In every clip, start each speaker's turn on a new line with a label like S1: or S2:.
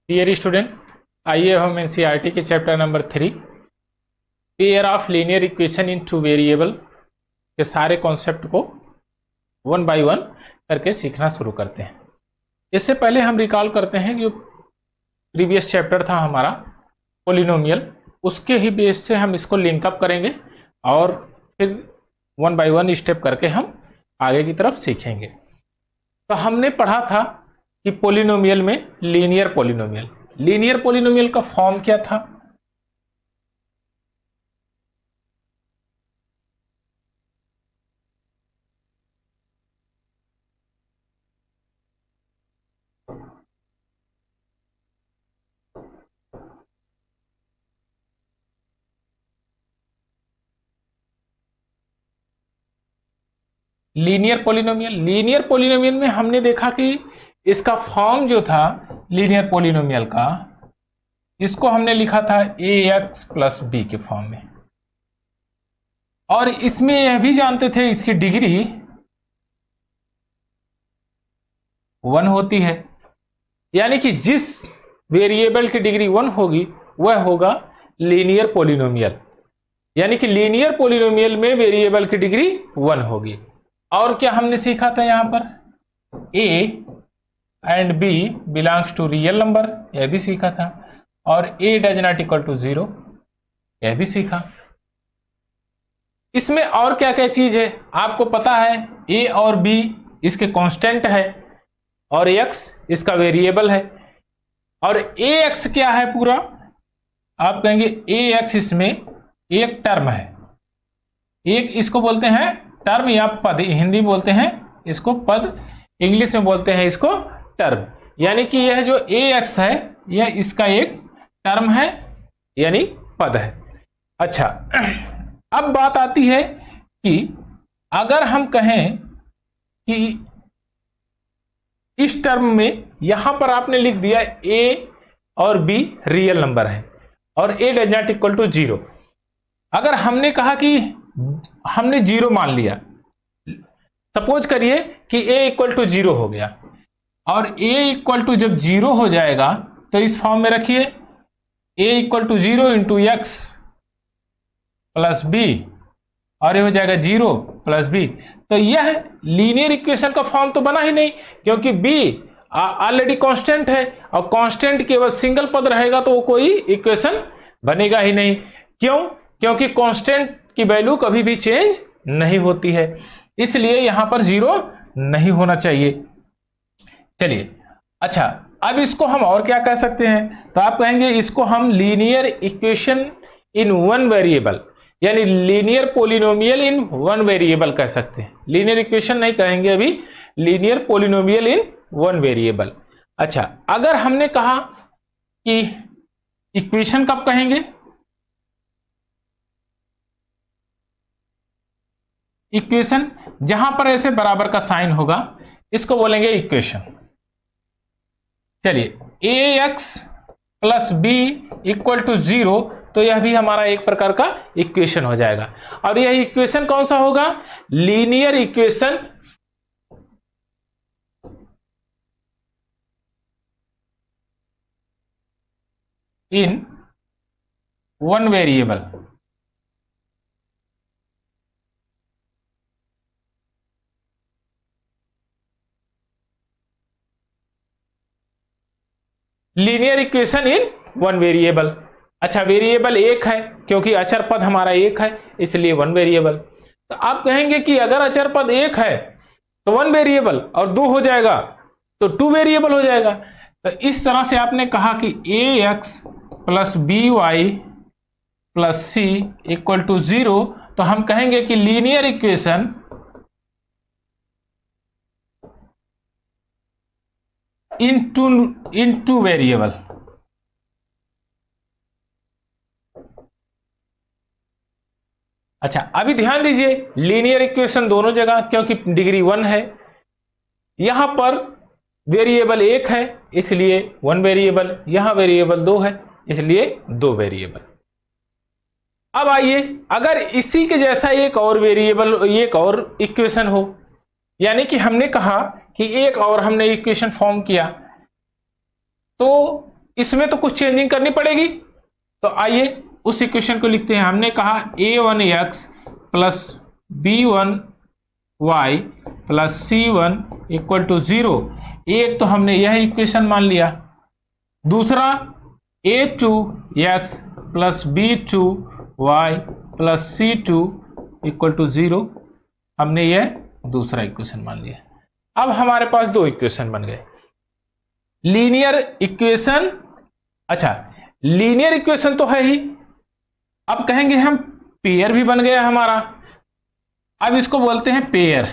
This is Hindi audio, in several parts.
S1: डियर स्टूडेंट, आइए हम एनसीईआरटी के chapter number 3 pair of linear equation in two variable के सारे कॉन्सेप्ट को वन बाय वन करके सीखना शुरू करते हैं। इससे पहले हम रिकॉल करते हैं कि जो प्रीवियस चैप्टर था हमारा पोलिनोमियल, उसके ही बेस से हम इसको लिंकअप करेंगे और फिर वन बाय वन स्टेप करके हम आगे की तरफ सीखेंगे। तो हमने पढ़ा था कि पोलिनोमियल में लीनियर पोलिनोमियल का फॉर्म क्या था? लीनियर पोलिनोमियल में हमने देखा कि इसका फॉर्म जो था लीनियर पोलिनोमियल का, इसको हमने लिखा था ax प्लस बी के फॉर्म में, और इसमें यह भी जानते थे इसकी डिग्री 1 होती है, यानी कि जिस वेरिएबल की डिग्री 1 होगी वह होगा लीनियर पोलिनोमियल, यानी कि लीनियर पोलिनोमियल में वेरिएबल की डिग्री 1 होगी। और क्या हमने सीखा था यहां पर? a and b belongs to real number, यह भी सीखा था, और a does not equal to 0, यह भी सीखा। इसमें और क्या क्या चीज है आपको पता है? a और b इसके कांस्टेंट है और x इसका वेरिएबल है, और ax क्या है पूरा? आप कहेंगे ax इसमें एक टर्म है, एक इसको बोलते हैं टर्म या पद, हिंदी में बोलते हैं इसको पद, इंग्लिश में बोलते हैं इसको टर्म, यानी कि यह जो ax है यह इसका एक टर्म है यानी पद है। अच्छा, अब बात आती है कि अगर हम कहें कि इस टर्म में यहां पर आपने लिख दिया a और b रियल नंबर है और a does not equal to 0, अगर हमने कहा कि हमने 0 मान लिया, सपोज करिए कि a इक्वल टू 0 हो गया, और a इक्वल टू जब 0 हो जाएगा तो इस फॉर्म में रखिए a equal to 0 into x plus b, और ये हो जाएगा 0 प्लस बी। तो यह लीनियर इक्वेशन का फॉर्म तो बना ही नहीं, क्योंकि b ऑलरेडी कांस्टेंट है, और कांस्टेंट केवल सिंगल पद रहेगा तो कोई इक्वेशन बनेगा ही नहीं। क्यों? क्योंकि कांस्टेंट की वैल्यू कभी भी चेंज नहीं होती है, इसलिए यहां पर 0 नहीं होना चाहिए। चलिए, अच्छा, अब इसको हम और क्या कह सकते हैं? तो आप कहेंगे इसको हम linear equation in one variable, यानी linear polynomial in one variable कह सकते हैं। लीनियर इक्वेशन नहीं कहेंगे अभी, linear polynomial in one variable. अच्छा, अगर हमने कहा कि इक्वेशन कब कहेंगे? इक्वेशन जहां पर ऐसे बराबर का साइन होगा इसको बोलेंगे इक्वेशन। चलिए, ax plus B equal to 0, तो यह भी हमारा एक प्रकार का इक्वेशन हो जाएगा, और यह इक्वेशन कौन सा होगा? Linear equation in one variable. Linear equation in one variable. अच्छा, वेरिएबल एक है क्योंकि अचर पद हमारा एक है, इसलिए वन वेरिएबल। तो आप कहेंगे कि अगर अचर पद एक है तो वन वेरिएबल, और 2 हो जाएगा तो 2 वेरिएबल हो जाएगा। तो इस तरह से आपने कहा कि ax plus B Y plus C equal to 0, तो हम कहेंगे कि linear equation in two variable. अच्छा, अभी ध्यान दीजिए, लीनियर इक्वेशन दोनों जगह, क्योंकि डिग्री 1 है, यहां पर वेरिएबल 1 है इसलिए 1 वेरिएबल, यहां वेरिएबल 2 है इसलिए 2 वेरिएबल। अब आइए, अगर इसी के जैसा एक और वेरिएबल, एक और इक्वेशन हो, यानी कि हमने कहा कि एक और हमने इक्वेशन फॉर्म किया, तो इसमें तो कुछ चेंजिंग करनी पड़ेगी। तो आइए उस इक्वेशन को लिखते हैं। हमने कहा a1x plus b1y plus c1 equal to 0। एक तो हमने यह इक्वेशन मान लिया। दूसरा a2x plus b2y plus c2 equal to 0, हमने यह दूसरा इक्वेशन मान लिया। अब हमारे पास दो इक्वेशन बन गए। लीनियर इक्वेशन, अच्छा लीनियर इक्वेशन तो है ही, अब कहेंगे हम पेयर भी बन गया हमारा। अब इसको बोलते हैं पेयर।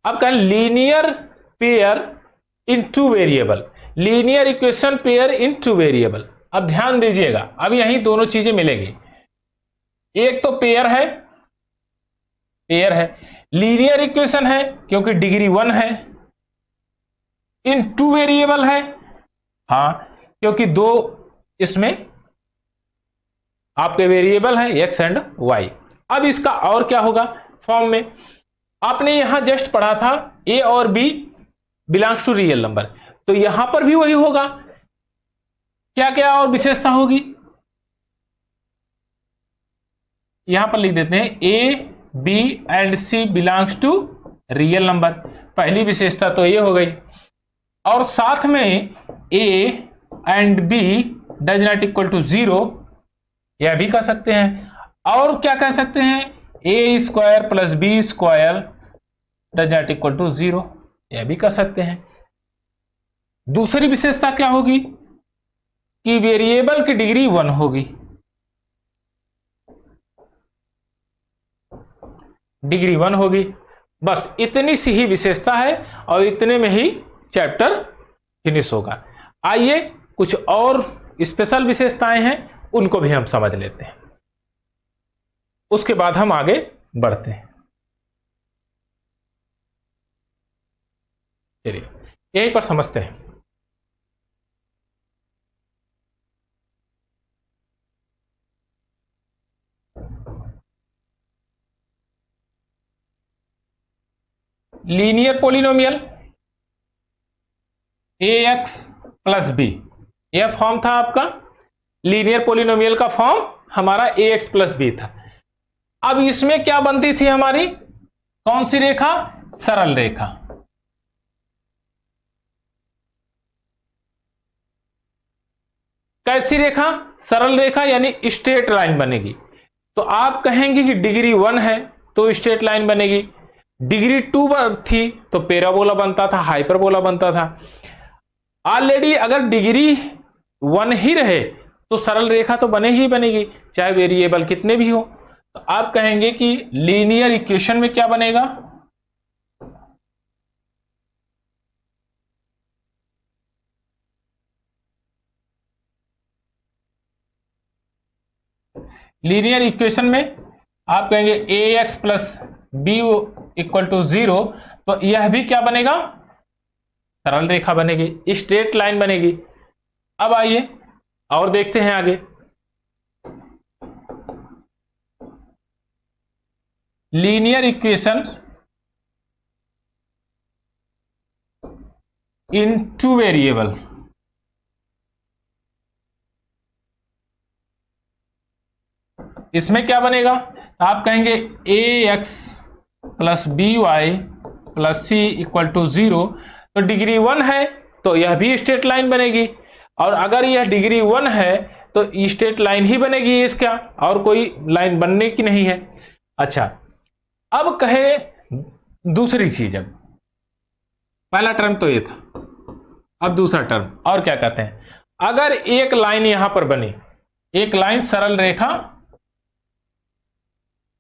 S1: अब कहें linear pair in two variable, linear equation pair in two variable. अब ध्यान दीजिएगा, अब यही दोनों चीजें मिलेगी। एक तो पेयर है, पेयर है, लीनियर इक्वेशन है क्योंकि डिग्री 1 है, इन टू वेरिएबल है, हां क्योंकि दो इसमें आपके वेरिएबल है एक्स एंड वाई। अब इसका और क्या होगा फॉर्म में, आपने यहां जस्ट पढ़ा था ए और b belongs to real number, तो यहां पर भी वही होगा। क्या क्या और विशेषता होगी, यहां पर लिख देते हैं a b and c belongs to real number, पहली विशेषता तो ये हो गई। और साथ में a and b does not equal to 0, यह भी कह सकते हैं। और क्या कह सकते हैं, A square plus B square does not equal to 0, यह भी कह सकते हैं। दूसरी विशेषता क्या होगी कि वेरिएबल की डिग्री 1 होगी, डिग्री 1 होगी। बस इतनी सी ही विशेषता है और इतने में ही चैप्टर फिनिश होगा। आइए कुछ और स्पेशल विशेषताएं हैं, उनको भी हम समझ लेते हैं, उसके बाद हम आगे बढ़ते हैं। चलिए यहीं पर समझते हैं। Linear polynomial ax plus b, यह फॉर्म था आपका। लीनियर पोलिनोमियल का फॉर्म हमारा ax प्लस बी था। अब इसमें क्या बनती थी हमारी, कौन सी रेखा, सरल रेखा। कैसी रेखा, सरल रेखा यानी स्ट्रेट लाइन बनेगी। तो आप कहेंगे कि डिग्री 1 है तो स्ट्रेट लाइन बनेगी, डिग्री 2 थी तो पैराबोला बनता था, हाइपरबोला बनता था। ऑलरेडी अगर डिग्री 1 ही रहे तो सरल रेखा तो बने ही बनेगी, चाहे वेरिएबल कितने भी हो। तो आप कहेंगे कि लीनियर इक्वेशन में क्या बनेगा, लीनियर इक्वेशन में आप कहेंगे A X plus B equal to 0, तो यह भी क्या बनेगा, सरल रेखा बनेगी, स्ट्रेट लाइन बनेगी। अब आइए और देखते हैं आगे। Linear equation in two variable, इसमें क्या बनेगा, आप कहेंगे A X plus B Y plus C equal to 0, तो डिग्री 1 है तो यह भी स्ट्रेट लाइन बनेगी, और अगर यह डिग्री 1 है तो स्ट्रेट लाइन ही बनेगी इसका, और कोई लाइन बनने की नहीं है। अच्छा अब कहे दूसरी चीज, अब पहला टर्म तो ये था, अब दूसरा टर्म और क्या कहते हैं, अगर एक लाइन यहां पर बनी, एक लाइन सरल रेखा,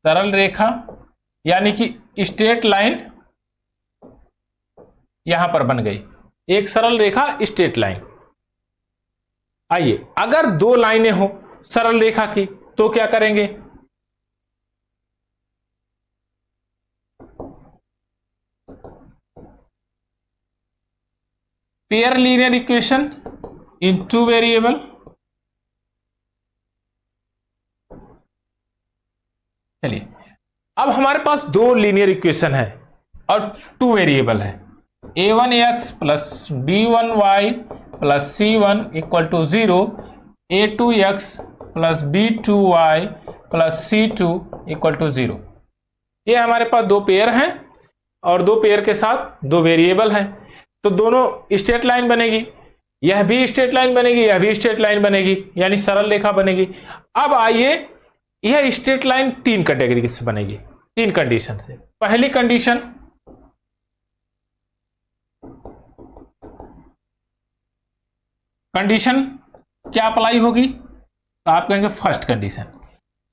S1: सरल रेखा यानी कि स्ट्रेट लाइन यहां पर बन गई, एक सरल रेखा स्ट्रेट लाइन। आइए अगर दो लाइनें हो सरल रेखा की तो क्या करेंगे, pair linear equation in two variable. चलिए अब हमारे पास दो लीनियर इक्वेशन है और टू वेरिएबल है, a1x plus b1y plus c1 equal to 0, a2x plus b2y plus c2 equal to 0। ये हमारे पास दो पेयर हैं और दो पेयर के साथ दो वेरिएबल हैं, तो दोनों स्ट्रेट लाइन बनेगी, यह भी स्ट्रेट लाइन बनेगी, यह भी स्ट्रेट लाइन बनेगी, यानी सरल रेखा बनेगी। अब आइए, यह स्ट्रेट लाइन तीन कैटेगरी से बनेगी, तीन कंडीशन से। पहली कंडीशन क्या अप्लाई होगी, तो आप कहेंगे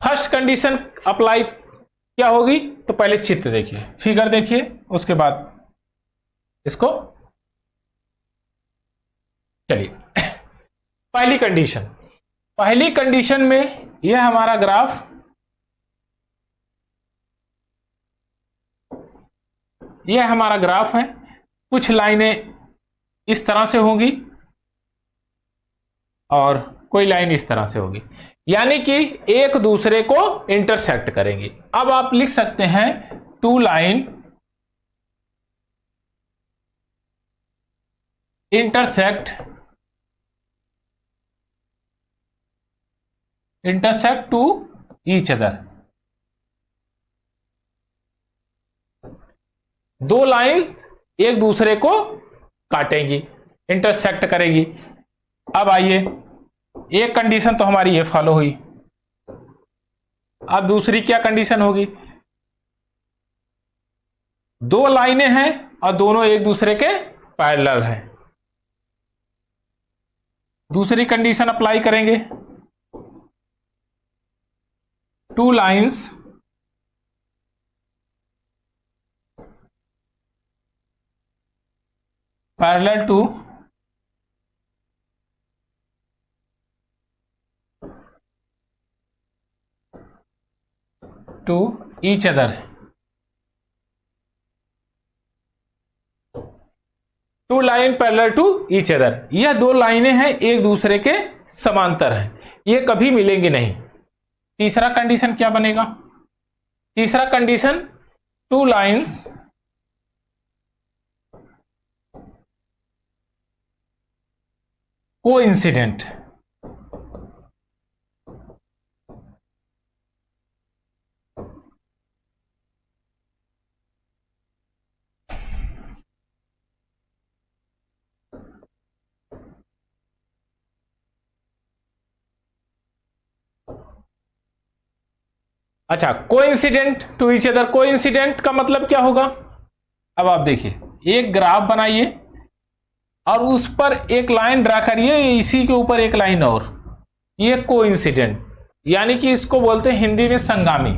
S1: फर्स्ट कंडीशन अप्लाई क्या होगी, तो पहले चित्र देखिए, फिगर देखिए, उसके बाद इसको चलिए। पहली कंडीशन में यह हमारा ग्राफ, यह हमारा ग्राफ है, कुछ लाइनें इस तरह से होंगी और कोई लाइन इस तरह से होगी, यानी कि एक दूसरे को इंटरसेक्ट करेंगी। अब आप लिख सकते हैं two line intersect to each other. दो लाइन एक दूसरे को काटेंगी, इंटरसेक्ट करेगी। अब आइए, एक कंडीशन तो हमारी ये फॉलो हुई, अब दूसरी क्या कंडीशन होगी, दो लाइनें हैं और दोनों एक दूसरे के पैरेलल हैं। दूसरी कंडीशन अप्लाई करेंगे, two lines parallel to each other. Two line parallel to each other, यह दो लाइनें हैं एक दूसरे के समांतर हैं, ये कभी मिलेंगी नहीं। तीसरा कंडीशन क्या बनेगा, तीसरा कंडीशन टू लाइन्स कोइंसिडेंट। अच्छा, coincident to each other, coincident का मतलब क्या होगा, अब आप देखिए, एक ग्राफ बनाइए और उस पर एक लाइन ड्रा करिए, इसी के ऊपर एक लाइन और, ये कोइंसिडेंट, यानी कि इसको बोलते हैं हिंदी में संगामी।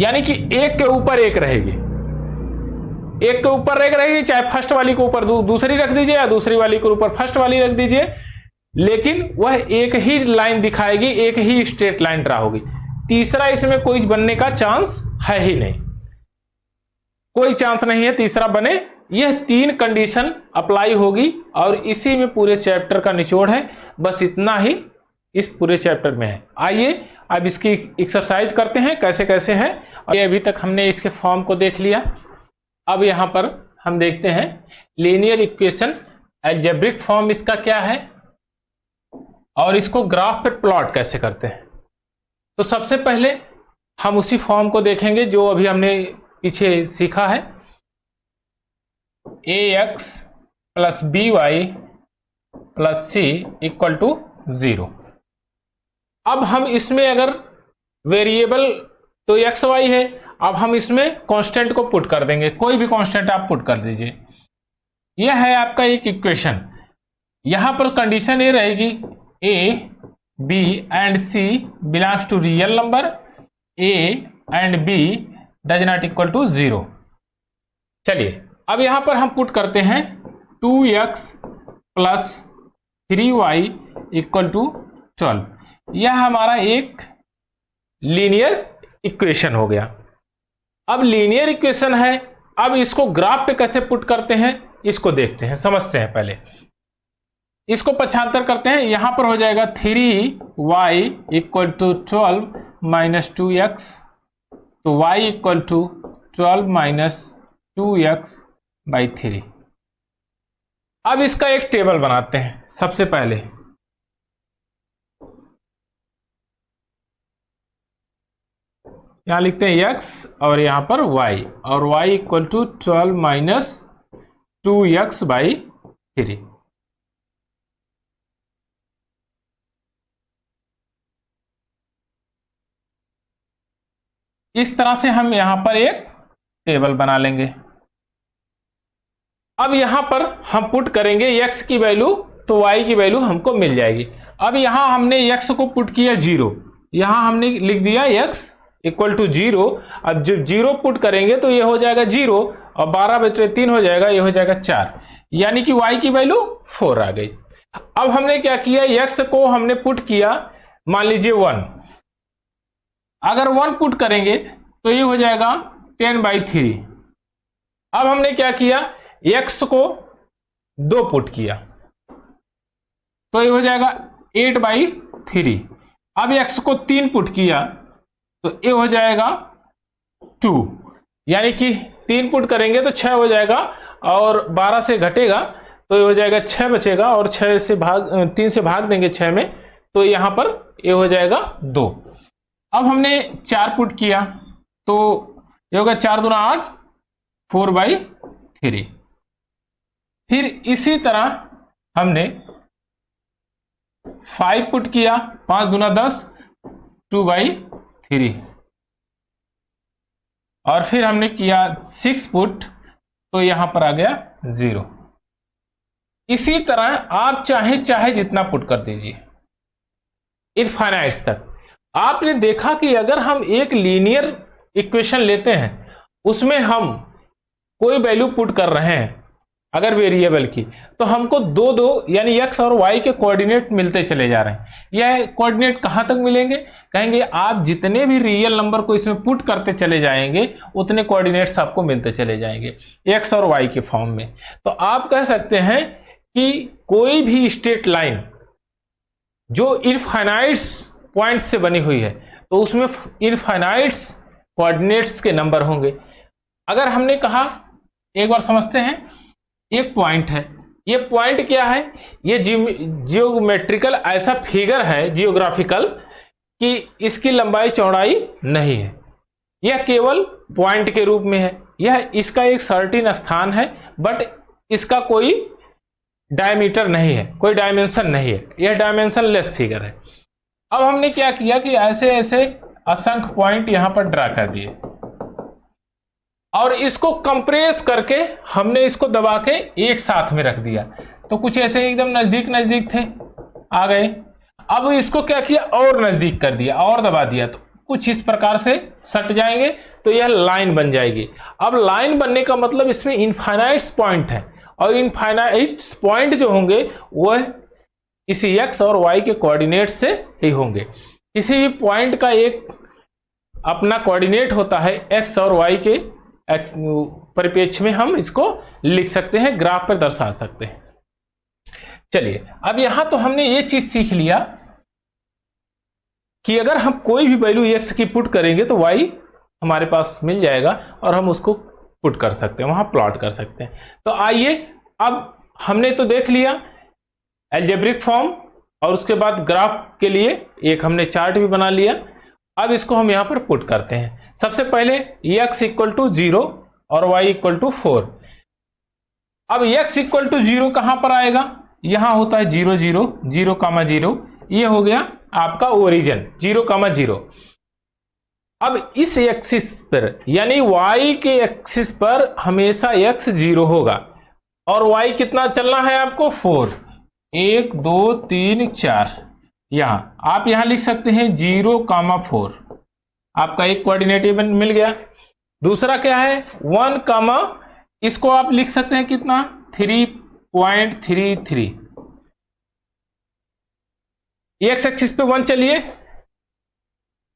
S1: यानी कि एक के ऊपर एक रहेगी, एक के ऊपर एक रहेगी, चाहे फर्स्ट वाली के ऊपर दूसरी रख दीजिए या दूसरी वाली के ऊपर फर्स्ट वाली रख दीजिए, लेकिन वह एक ही लाइन दिखाएगी, एक ही स्ट्रेट लाइन ड्रा होगी। तीसरा इसमें कोई बनने का चांस है ही नहीं, कोई चांस नहीं है तीसरा बने। यह तीन कंडीशन अप्लाई होगी और इसी में पूरे चैप्टर का निचोड़ है, बस इतना ही इस पूरे चैप्टर में है। आइए अब इसकी एक्सरसाइज करते हैं कैसे कैसे है। अभी तक हमने इसके फॉर्म को देख लिया, अब यहां पर हम देखते हैं लीनियर इक्वेशन अलजेब्रिक फॉर्म इसका क्या है और इसको ग्राफ पर प्लॉट कैसे करते हैं। तो सबसे पहले हम उसी फॉर्म को देखेंगे जो अभी हमने पीछे सीखा है, ax plus by plus c equal to 0। अब हम इसमें अगर वेरिएबल तो एक्स वाई है, अब हम इसमें कांस्टेंट को पुट कर देंगे, कोई भी कांस्टेंट आप पुट कर दीजिए। यह है आपका एक इक्वेशन। यहां पर कंडीशन ये रहेगी a b and c belongs to real number, a and b does not equal to 0। चलिए अब यहां पर हम पुट करते हैं 2x plus 3y equal to 12। यह हमारा एक लीनियर इक्वेशन हो गया। अब लीनियर इक्वेशन है, अब इसको ग्राफ पे कैसे पुट करते हैं इसको देखते हैं, समझते हैं। पहले इसको पक्षांतर करते हैं, यहां पर हो जाएगा 3y equal to 12 minus 2x तो y equal to 12 minus 2x/3। अब इसका एक टेबल बनाते हैं। सबसे पहले यहां लिखते हैं x और यहां पर y, और y equal to 12 minus 2x/3। इस तरह से हम यहां पर एक टेबल बना लेंगे। अब यहां पर हम पुट करेंगे x की वैल्यू, तो y की वैल्यू हमको मिल जाएगी। अब यहां हमने x को पुट किया 0, यहां हमने लिख दिया x इक्वल टू 0। अब जब 0 पुट करेंगे तो ये हो जाएगा 0 और 12/3 हो जाएगा, ये हो जाएगा 4, यानी कि y की वैल्यू 4 आ गई। अब हमने क्या किया, x को हमने पुट किया मान लीजिए 1। अगर 1 पुट करेंगे तो ये हो जाएगा 10/3। अब हमने क्या किया, x को 2 पुट किया तो ये हो जाएगा 8/3। अब x को 3 पुट किया तो ये हो जाएगा 2, यानी कि 3 पुट करेंगे तो 6 हो जाएगा, और 12 से घटेगा तो ये हो जाएगा 6 बचेगा, और 3 से भाग देंगे 6 में, तो यहां पर ये हो जाएगा 2। अब हमने 4 पुट किया तो ये होगा 4 दूना 8, 4/3। फिर इसी तरह हमने 5 पुट किया, 5 दूना 10, 2/3। और फिर हमने किया 6 पुट तो यहां पर आ गया 0। इसी तरह आप चाहे जितना पुट कर दीजिए इनफाइनाइट तक। आपने देखा कि अगर हम एक लीनियर इक्वेशन लेते हैं, उसमें हम कोई वैल्यू पुट कर रहे हैं अगर वेरिएबल की, तो हमको दो यानी x और y के कोऑर्डिनेट मिलते चले जा रहे हैं। यह कोऑर्डिनेट कहां तक मिलेंगे, कहेंगे आप जितने भी रियल नंबर को इसमें पुट करते चले जाएंगे उतने कोऑर्डिनेट्स आपको मिलते चले जाएंगे x और y के फॉर्म में। तो आप कह सकते हैं कि कोई भी स्ट्रेट लाइन जो इनफाइनाइट्स पॉइंट से बनी हुई है तो उसमें इनफाइनाइट्स कोऑर्डिनेट्स के नंबर होंगे। अगर हमने कहा, एक बार समझते हैं, एक पॉइंट है, ये पॉइंट क्या है, ये जियोमेट्रिकल ऐसा फिगर है जियोग्राफिकल कि इसकी लंबाई चौड़ाई नहीं है, यह केवल पॉइंट के रूप में है। यह इसका एक सर्टेन स्थान है, बट इसका कोई डायमीटर नहीं है, कोई डायमेंशन नहीं है, यह डायमेंशन लेस फिगर है। अब हमने क्या किया कि ऐसे ऐसे असंख्य पॉइंट यहां पर ड्रा कर दिए और इसको कंप्रेस करके हमने इसको दबा के एक साथ में रख दिया, तो कुछ ऐसे एकदम नजदीक नजदीक थे, आ गए। अब इसको क्या किया, और नजदीक कर दिया और दबा दिया, तो कुछ इस प्रकार से सट जाएंगे तो यह लाइन बन जाएगी। अब लाइन बनने का मतलब इसमें इनफाइनाइट्स पॉइंट है, और इनफाइनाइट्स पॉइंट जो होंगे वह इसी x और y के कोऑर्डिनेट से ही होंगे। किसी भी पॉइंट का एक अपना कोऑर्डिनेट होता है, x और y के परिप्रेक्ष्य में हम इसको लिख सकते हैं, ग्राफ पर दर्शा सकते हैं। चलिए, अब यहां तो हमने ये चीज सीख लिया कि अगर हम कोई भी वैल्यू x की पुट करेंगे तो y हमारे पास मिल जाएगा और हम उसको पुट कर सकते हैं, वहां प्लॉट कर सकते हैं। तो आइए, अब हमने तो देख लिया अलजेब्रिक फॉर्म, और उसके बाद ग्राफ के लिए एक हमने चार्ट भी बना लिया। अब इसको हम यहां पर पुट करते हैं। सबसे पहले x इक्वल टू 0 और y इक्वल टू 4। अब x इक्वल टू 0 कहां पर आएगा, यहां होता है 0 0 0,0, ये हो गया आपका ओरिजिन 0,0। अब इस एक्सिस पर यानी y के एक्सिस पर हमेशा x 0 होगा, और y कितना चलना है आपको, 4, 1 2 3 4। यहां आप यहां लिख सकते हैं 0,4, आपका एक कोऑर्डिनेट मिल गया। दूसरा क्या है 1, इसको आप लिख सकते हैं कितना, 3.33। एक्स एक्सिस पे 1 चलिए,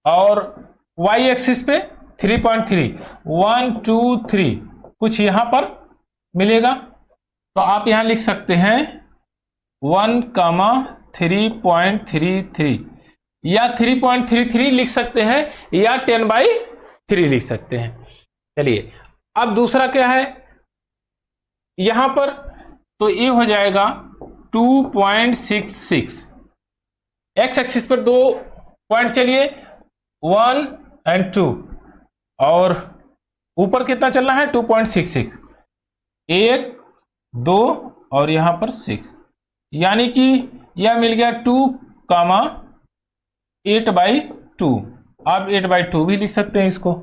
S1: और y एक्सिस पे 3.3, 1 2 3 कुछ यहां पर मिलेगा, तो आप यहां लिख सकते हैं 1,3.33, या 3.33 लिख सकते हैं, या 10/4 3 लिख सकते हैं। चलिए अब दूसरा क्या है यहां पर, तो ये हो जाएगा 2.66। एक्स एक्सिस पर 2 पॉइंट चलिए 1 और 2, और ऊपर कितना चलना है 2.66, 1 2 और यहां पर 6, यानी कि यह मिल गया 2,8/2। आप 8/2 भी लिख सकते हैं इसको।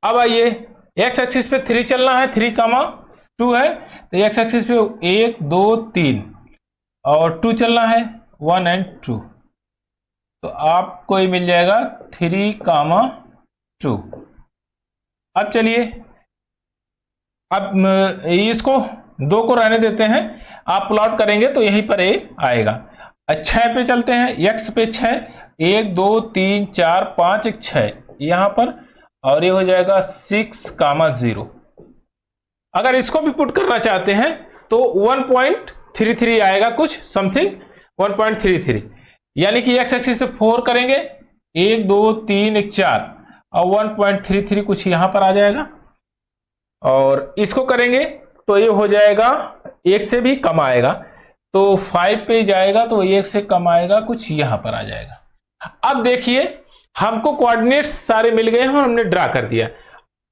S1: अब आइए एक्स एक्सिस पे 3 चलना है, 3,2 है, तो एक्स एक्सिस पे 1 2 3 और 2 चलना है 1 और 2, तो आपको ये मिल जाएगा 3,2। अब चलिए अब इसको 2 को रहने देते हैं, आप प्लॉट करेंगे तो यहीं पर ये आएगा। 6 पे चलते हैं, एक्स पे 6, 1 2 3 4 5 1 6 यहां पर, और ये हो जाएगा 6,0। अगर इसको भी पुट करना चाहते हैं तो 1.33 आएगा, कुछ समथिंग 1.33, यानी कि एक्स एक्सिस से 4 करेंगे 1 2 3 1 4 और 1.33 कुछ यहां पर आ जाएगा, और इसको करेंगे तो ये हो जाएगा 1 से भी कम आएगा, तो 5 पे जाएगा तो 1 से कम आएगा, कुछ यहां पर आ जाएगा। अब देखिए हमको कोऑर्डिनेट्स सारे मिल गए हैं और हमने ड्रा कर दिया।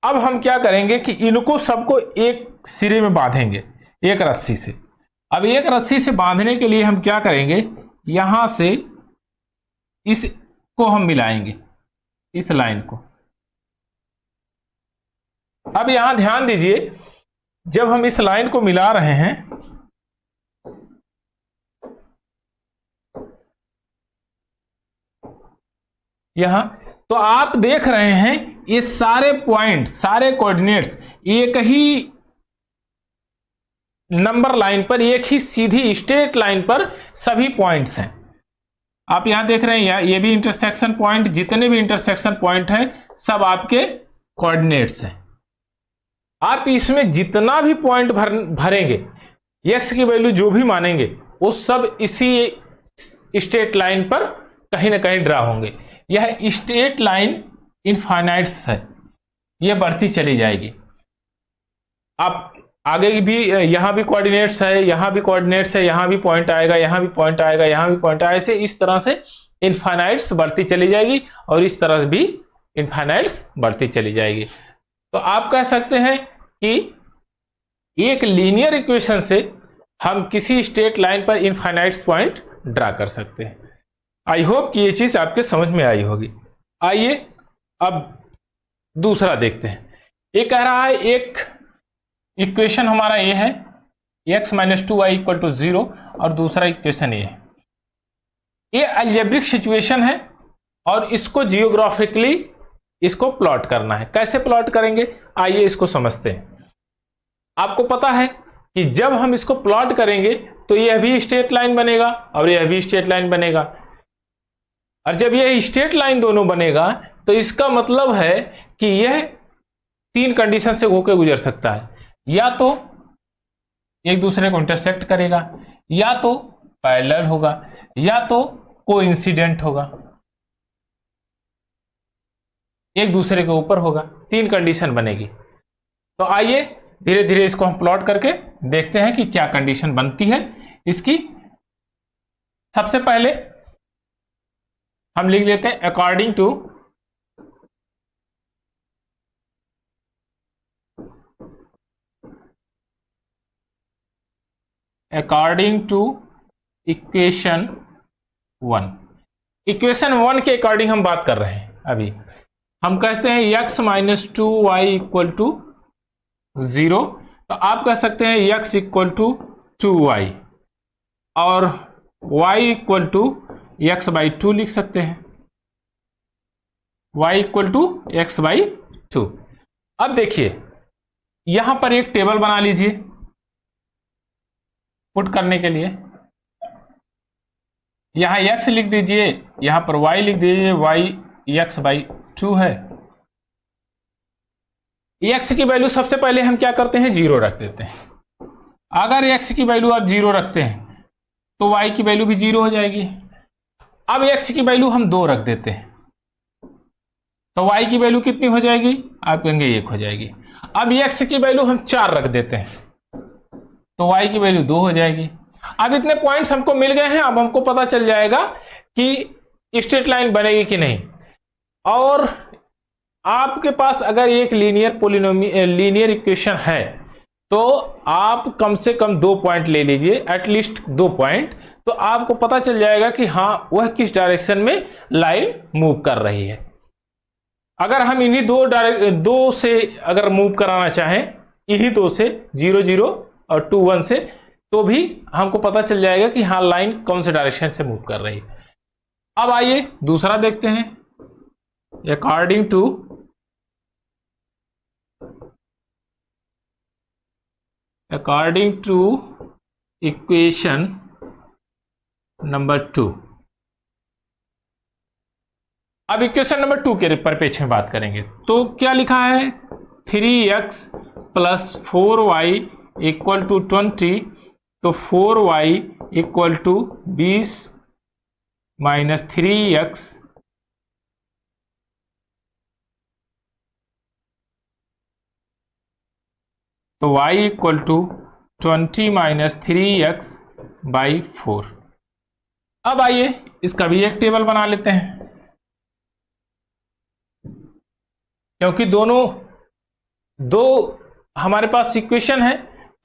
S1: अब हम क्या करेंगे कि इनको सबको एक सिरे में बांधेंगे एक रस्सी से। अब एक रस्सी से बांधने के लिए हम क्या करेंगे, यहां से इसको हम मिलाएंगे इस लाइन को। अब यहां ध्यान दीजिए, जब हम इस लाइन को मिला रहे हैं यहां, तो आप देख रहे हैं ये सारे पॉइंट सारे कोऑर्डिनेट्स एक ही नंबर लाइन पर, एक ही सीधी स्ट्रेट लाइन पर सभी पॉइंट्स हैं। आप यहां देख रहे हैं ये भी इंटरसेक्शन पॉइंट, जितने भी इंटरसेक्शन पॉइंट हैं सब आपके कोऑर्डिनेट्स हैं। आप इसमें जितना भी पॉइंट भरेंगे, एक्स की वैल्यू जो भी मानेंगे, वो सब इसी स्ट्रेट लाइन पर कहीं ना कहीं ड्रा होंगे। यह स्ट्रेट लाइन इनफाइनाइट्स है, यह बढ़ती चली जाएगी। आप आगे भी यहां भी कोऑर्डिनेट्स है, यहां भी कोऑर्डिनेट्स है, यहां भी पॉइंट आएगा, यहां भी पॉइंट आएगा, यहां भी पॉइंट आएगा, ऐसे इस तरह से इनफाइनाइट्स बढ़ती चली जाएगी, और इस तरह भी इनफाइनाइट्स बढ़ती चली जाएगी। तो आप कह सकते हैं कि एक लीनियर इक्वेशन से हम किसी स्ट्रेट लाइन पर इनफाइनाइट्स पॉइंट ड्रा कर सकते हैं। आई होप कि ये चीज आपके समझ में आई होगी। आइए अब दूसरा देखते हैं। ये कह रहा है एक इक्वेशन हमारा ये है x - 2y = 0, और दूसरा इक्वेशन ये है। ये अलजेब्रिक सिचुएशन है और इसको जियोग्राफिकली इसको प्लॉट करना है। कैसे प्लॉट करेंगे आइए इसको समझते हैं। आपको पता है कि जब हम इसको प्लॉट करेंगे तो यह भी स्ट्रेट लाइन बनेगा और यह भी स्ट्रेट लाइन बनेगा, और जब यह स्ट्रेट लाइन दोनों बनेगा तो इसका मतलब है कि यह 3 कंडीशन से होकर गुजर सकता है। या तो एक दूसरे को इंटरसेक्ट करेगा, या तो पैरेलल होगा, या तो कोइंसिडेंट होगा, एक दूसरे के ऊपर होगा। 3 कंडीशन बनेगी। तो आइए धीरे धीरे इसको हम प्लॉट करके देखते हैं कि क्या कंडीशन बनती है इसकी। सबसे पहले हम लिख लेते हैं अकॉर्डिंग टू इक्वेशन 1। इक्वेशन 1 के अकॉर्डिंग हम बात कर रहे हैं। अभी हम कहते हैं x - 2y = 0, तो आप कह सकते हैं x = 2y और y = x/2 लिख सकते हैं। y = x/2। अब देखिए यहां पर एक टेबल बना लीजिए पुट करने के लिए। यहां x लिख दीजिए, यहां पर y लिख दीजिए, y x/2 है। x की वैल्यू सबसे पहले हम क्या करते हैं 0 रख देते हैं। अगर x की वैल्यू आप 0 रखते हैं तो y की वैल्यू भी 0 हो जाएगी। अब x की वैल्यू हम 2 रख देते हैं तो y की वैल्यू कितनी हो जाएगी, आप कहेंगे 1 हो जाएगी। अब x की वैल्यू हम 4 रख देते हैं, तो y की वैल्यू 2 हो जाएगी। अब इतने पॉइंट्स हमको मिल गए हैं, अब हमको पता चल जाएगा कि स्ट्रेट लाइन बनेगी कि नहीं। और आपके पास अगर एक लीनियर इक्वेशन है तो आप कम से कम 2 पॉइंट ले लीजिए, एटलीस्ट 2 पॉइंट, तो आपको पता चल जाएगा कि हाँ वह किस डायरेक्शन में लाइन मूव कर रही है। अगर हम इन्हीं दो से अगर मूव कराना चाहें, इन्हीं 2 से 0 0 और 2 1 से, तो भी हमको पता चल जाएगा कि हाँ लाइन कौन से डायरेक्शन से मूव कर रही है। अब आइए दूसरा देखते हैं। According to equation number 2। अब इक्वेशन नंबर 2 के परिप्रेक्ष्य में बात करेंगे तो क्या लिखा है, 3x + 4y = 20, तो 4y = 20 - 3x तो y = 20 - 3x/4। अब आइए इसका भी एक टेबल बना लेते हैं, क्योंकि दो हमारे पास इक्वेशन है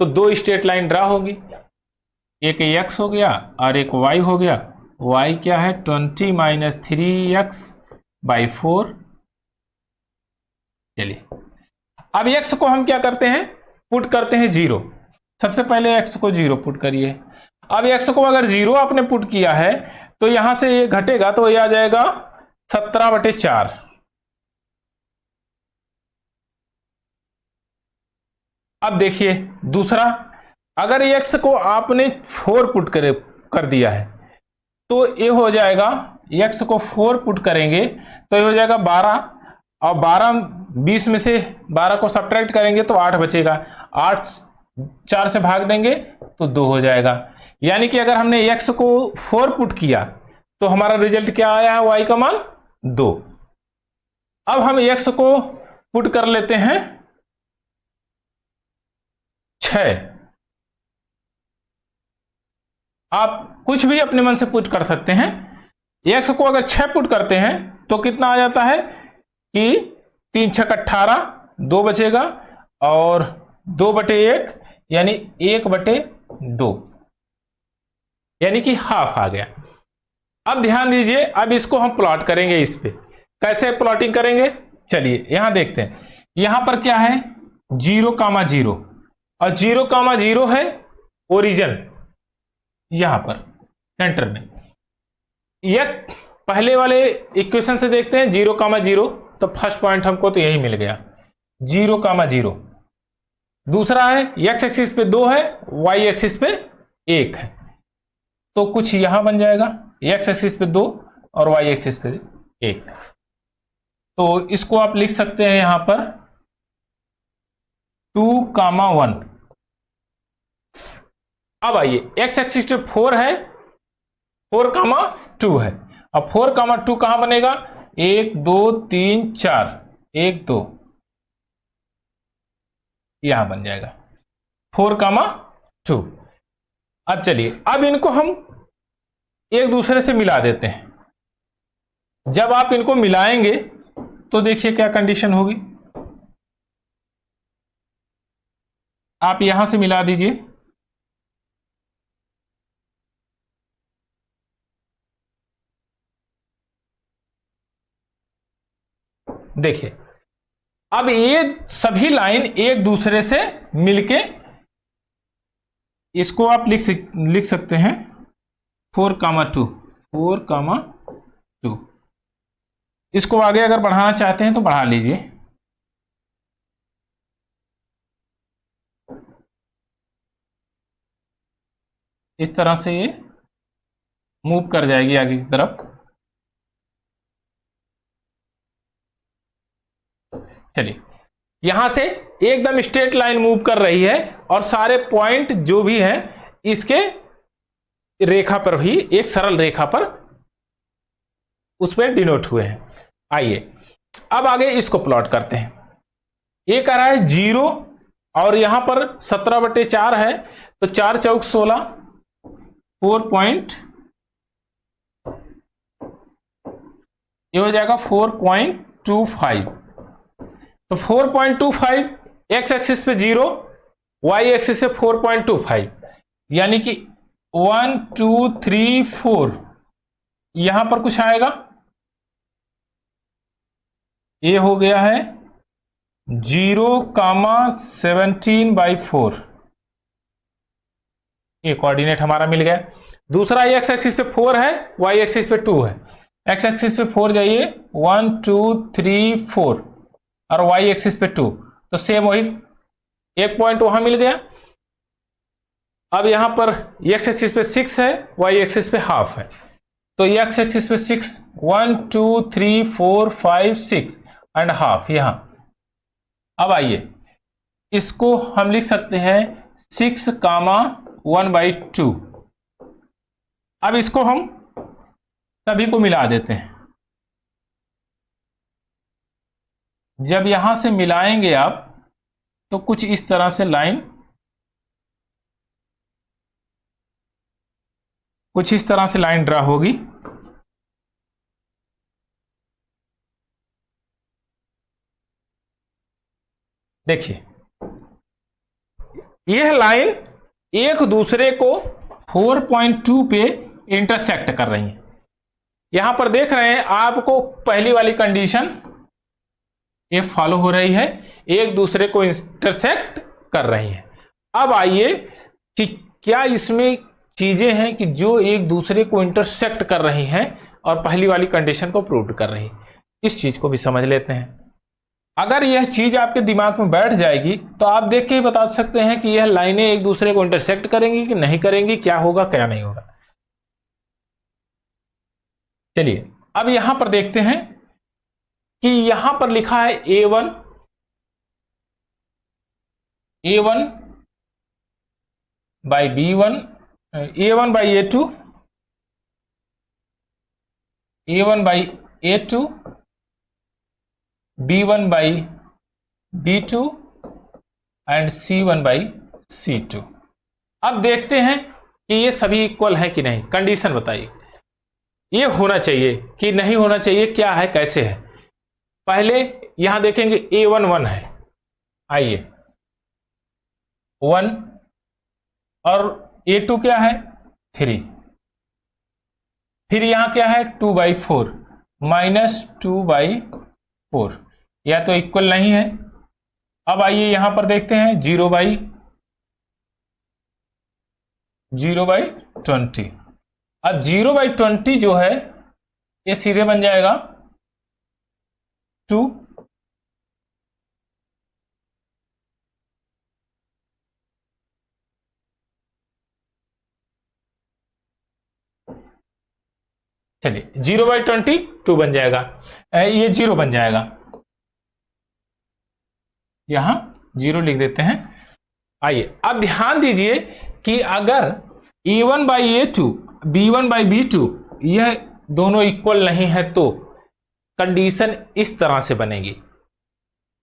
S1: तो 2 स्ट्रेट लाइन ड्रा होगी, एक x हो गया और एक y हो गया। y क्या है, 20 - 3x/4। चलिए अब x को हम क्या करते हैं, पुट करते हैं 0। सबसे पहले x को 0 पुट करिए। अब x को अगर 0 आपने पुट किया है तो यहां से ये घटेगा तो ये आ जाएगा 17/4। अब देखिए दूसरा, अगर x को आपने 4 पुट कर दिया है तो ये हो जाएगा, x को 4 पुट करेंगे तो ये हो जाएगा 12, और 12 20 में से 12 को सब्ट्रैक्ट करेंगे तो 8 बचेगा, 8 4 से भाग देंगे तो 2 हो जाएगा। यानी कि अगर हमने x को 4 पुट किया तो हमारा रिजल्ट क्या आया है, y का मान 2। अब हम x को पुट कर लेते हैं 6। आप कुछ भी अपने मन से पुट कर सकते हैं। x को अगर 6 पुट करते हैं तो कितना आ जाता है कि 3 6 18, 2 बचेगा और 2/1 यानी 1/2, यानी कि हाफ आ गया। अब ध्यान दीजिए, अब इसको हम प्लॉट करेंगे। इस पे कैसे प्लॉटिंग करेंगे, चलिए यहां देखते हैं। यहां पर क्या है, 0,0 और 0,0 है ओरिजिन, यहां पर सेंटर में। यह पहले वाले इक्वेशन से देखते हैं 0,0, तो फर्स्ट पॉइंट हमको तो यही मिल गया 0,0। दूसरा है x एक्सिस पे 2 है, y एक्सिस पे 1 है, तो कुछ यहां बन जाएगा, x एक्सिस पे 2 और y एक्सिस पे 1। तो इसको आप लिख सकते हैं यहां पर 2,1। अब आइए x एक्सिस पे 4 है, 4,2 है। अब 4,2 कहां बनेगा, 1 2 3 4, 1 2 यहां बन जाएगा 4,2। अब चलिए, अब इनको हम एक दूसरे से मिला देते हैं। जब आप इनको मिलाएंगे तो देखिए क्या कंडीशन होगी। आप यहां से मिला दीजिए, देखिए अब ये सभी लाइन एक दूसरे से मिलके, इसको आप लिख सकते हैं 4,2, 4,2। इसको आगे अगर बढ़ाना चाहते हैं तो बढ़ा लीजिए। इस तरह से ये मूव कर जाएगी आगे की तरफ। चलिए यहां से एकदम स्ट्रेट लाइन मूव कर रही है और सारे पॉइंट जो भी हैं इसके रेखा पर ही, एक सरल रेखा पर उस पर डिनोट हुए हैं। आइए अब आगे इसको प्लॉट करते हैं। ये कह रहा है 0 और यहां पर 17/4 है, तो 4 चौक 16, 4 ये हो जाएगा 4.25। तो 4.25 एक्स एक्सिस पे 0, वाई एक्सिस से 4.25, यानी कि 1 2 3 4 यहां पर कुछ आएगा, ये हो गया है 0,17/4। ये कोऑर्डिनेट हमारा मिल गया। दूसरा एक्स एक्सिस से 4 है, वाई एक्सिस पे 2 है। एक्स एक्सिस पे 4 जाइए, 1 2 3 4 और वाई एक्सिस पे 2, तो सेम वही एक पॉइंट वहां मिल गया। अब यहां पर एक्स एक्सिस पे 6 है, वाई एक्सिस पे हाफ है, तो एक्स एक्सिस पे 6, 1 2 3 4 5 6 एंड हाफ यहां। अब आइए इसको हम लिख सकते हैं 6,1/2। अब इसको हम सभी को मिला देते हैं। जब यहां से मिलाएंगे आप तो कुछ इस तरह से लाइन, कुछ इस तरह से लाइन ड्रा होगी। देखिए यह लाइन एक दूसरे को 4.2 पे इंटरसेक्ट कर रही है। यहां पर देख रहे हैं आपको पहली वाली कंडीशन ये फॉलो हो रही है, एक दूसरे को इंटरसेक्ट कर रही है। अब आइए कि क्या इसमें चीजें हैं कि जो एक दूसरे को इंटरसेक्ट कर रही हैं और पहली वाली कंडीशन को प्रूव कर रही हैं, इस चीज को भी समझ लेते हैं। अगर यह चीज आपके दिमाग में बैठ जाएगी तो आप देख के ही बता सकते हैं कि यह लाइनें एक दूसरे को इंटरसेक्ट करेंगी कि नहीं करेंगी, क्या होगा क्या नहीं होगा। चलिए अब यहां पर देखते हैं कि यहां पर लिखा है A1 by B1, A1 by A2, A1 by A2, B1 by B2 and C1 by C2। अब देखते हैं कि ये सभी इक्वल है कि नहीं। कंडीशन बताइए, ये होना चाहिए कि नहीं होना चाहिए, क्या है कैसे है। पहले यहां देखेंगे A1 1 है, आइए 1 और A2 क्या है 3, फिर यहां क्या है 2/4 -2/4, या तो इक्वल नहीं है। अब आइए यहां पर देखते हैं 0/20। अब 0/20 जो है ये सीधे बन जाएगा 2। चलिए 0/20 2 बन जाएगा, ये 0 बन जाएगा, यहां 0 लिख देते हैं। आइए अब ध्यान दीजिए कि अगर A1 by A2, B1 by B2 यह दोनों इक्वल नहीं है तो कंडीशन इस तरह से बनेगी।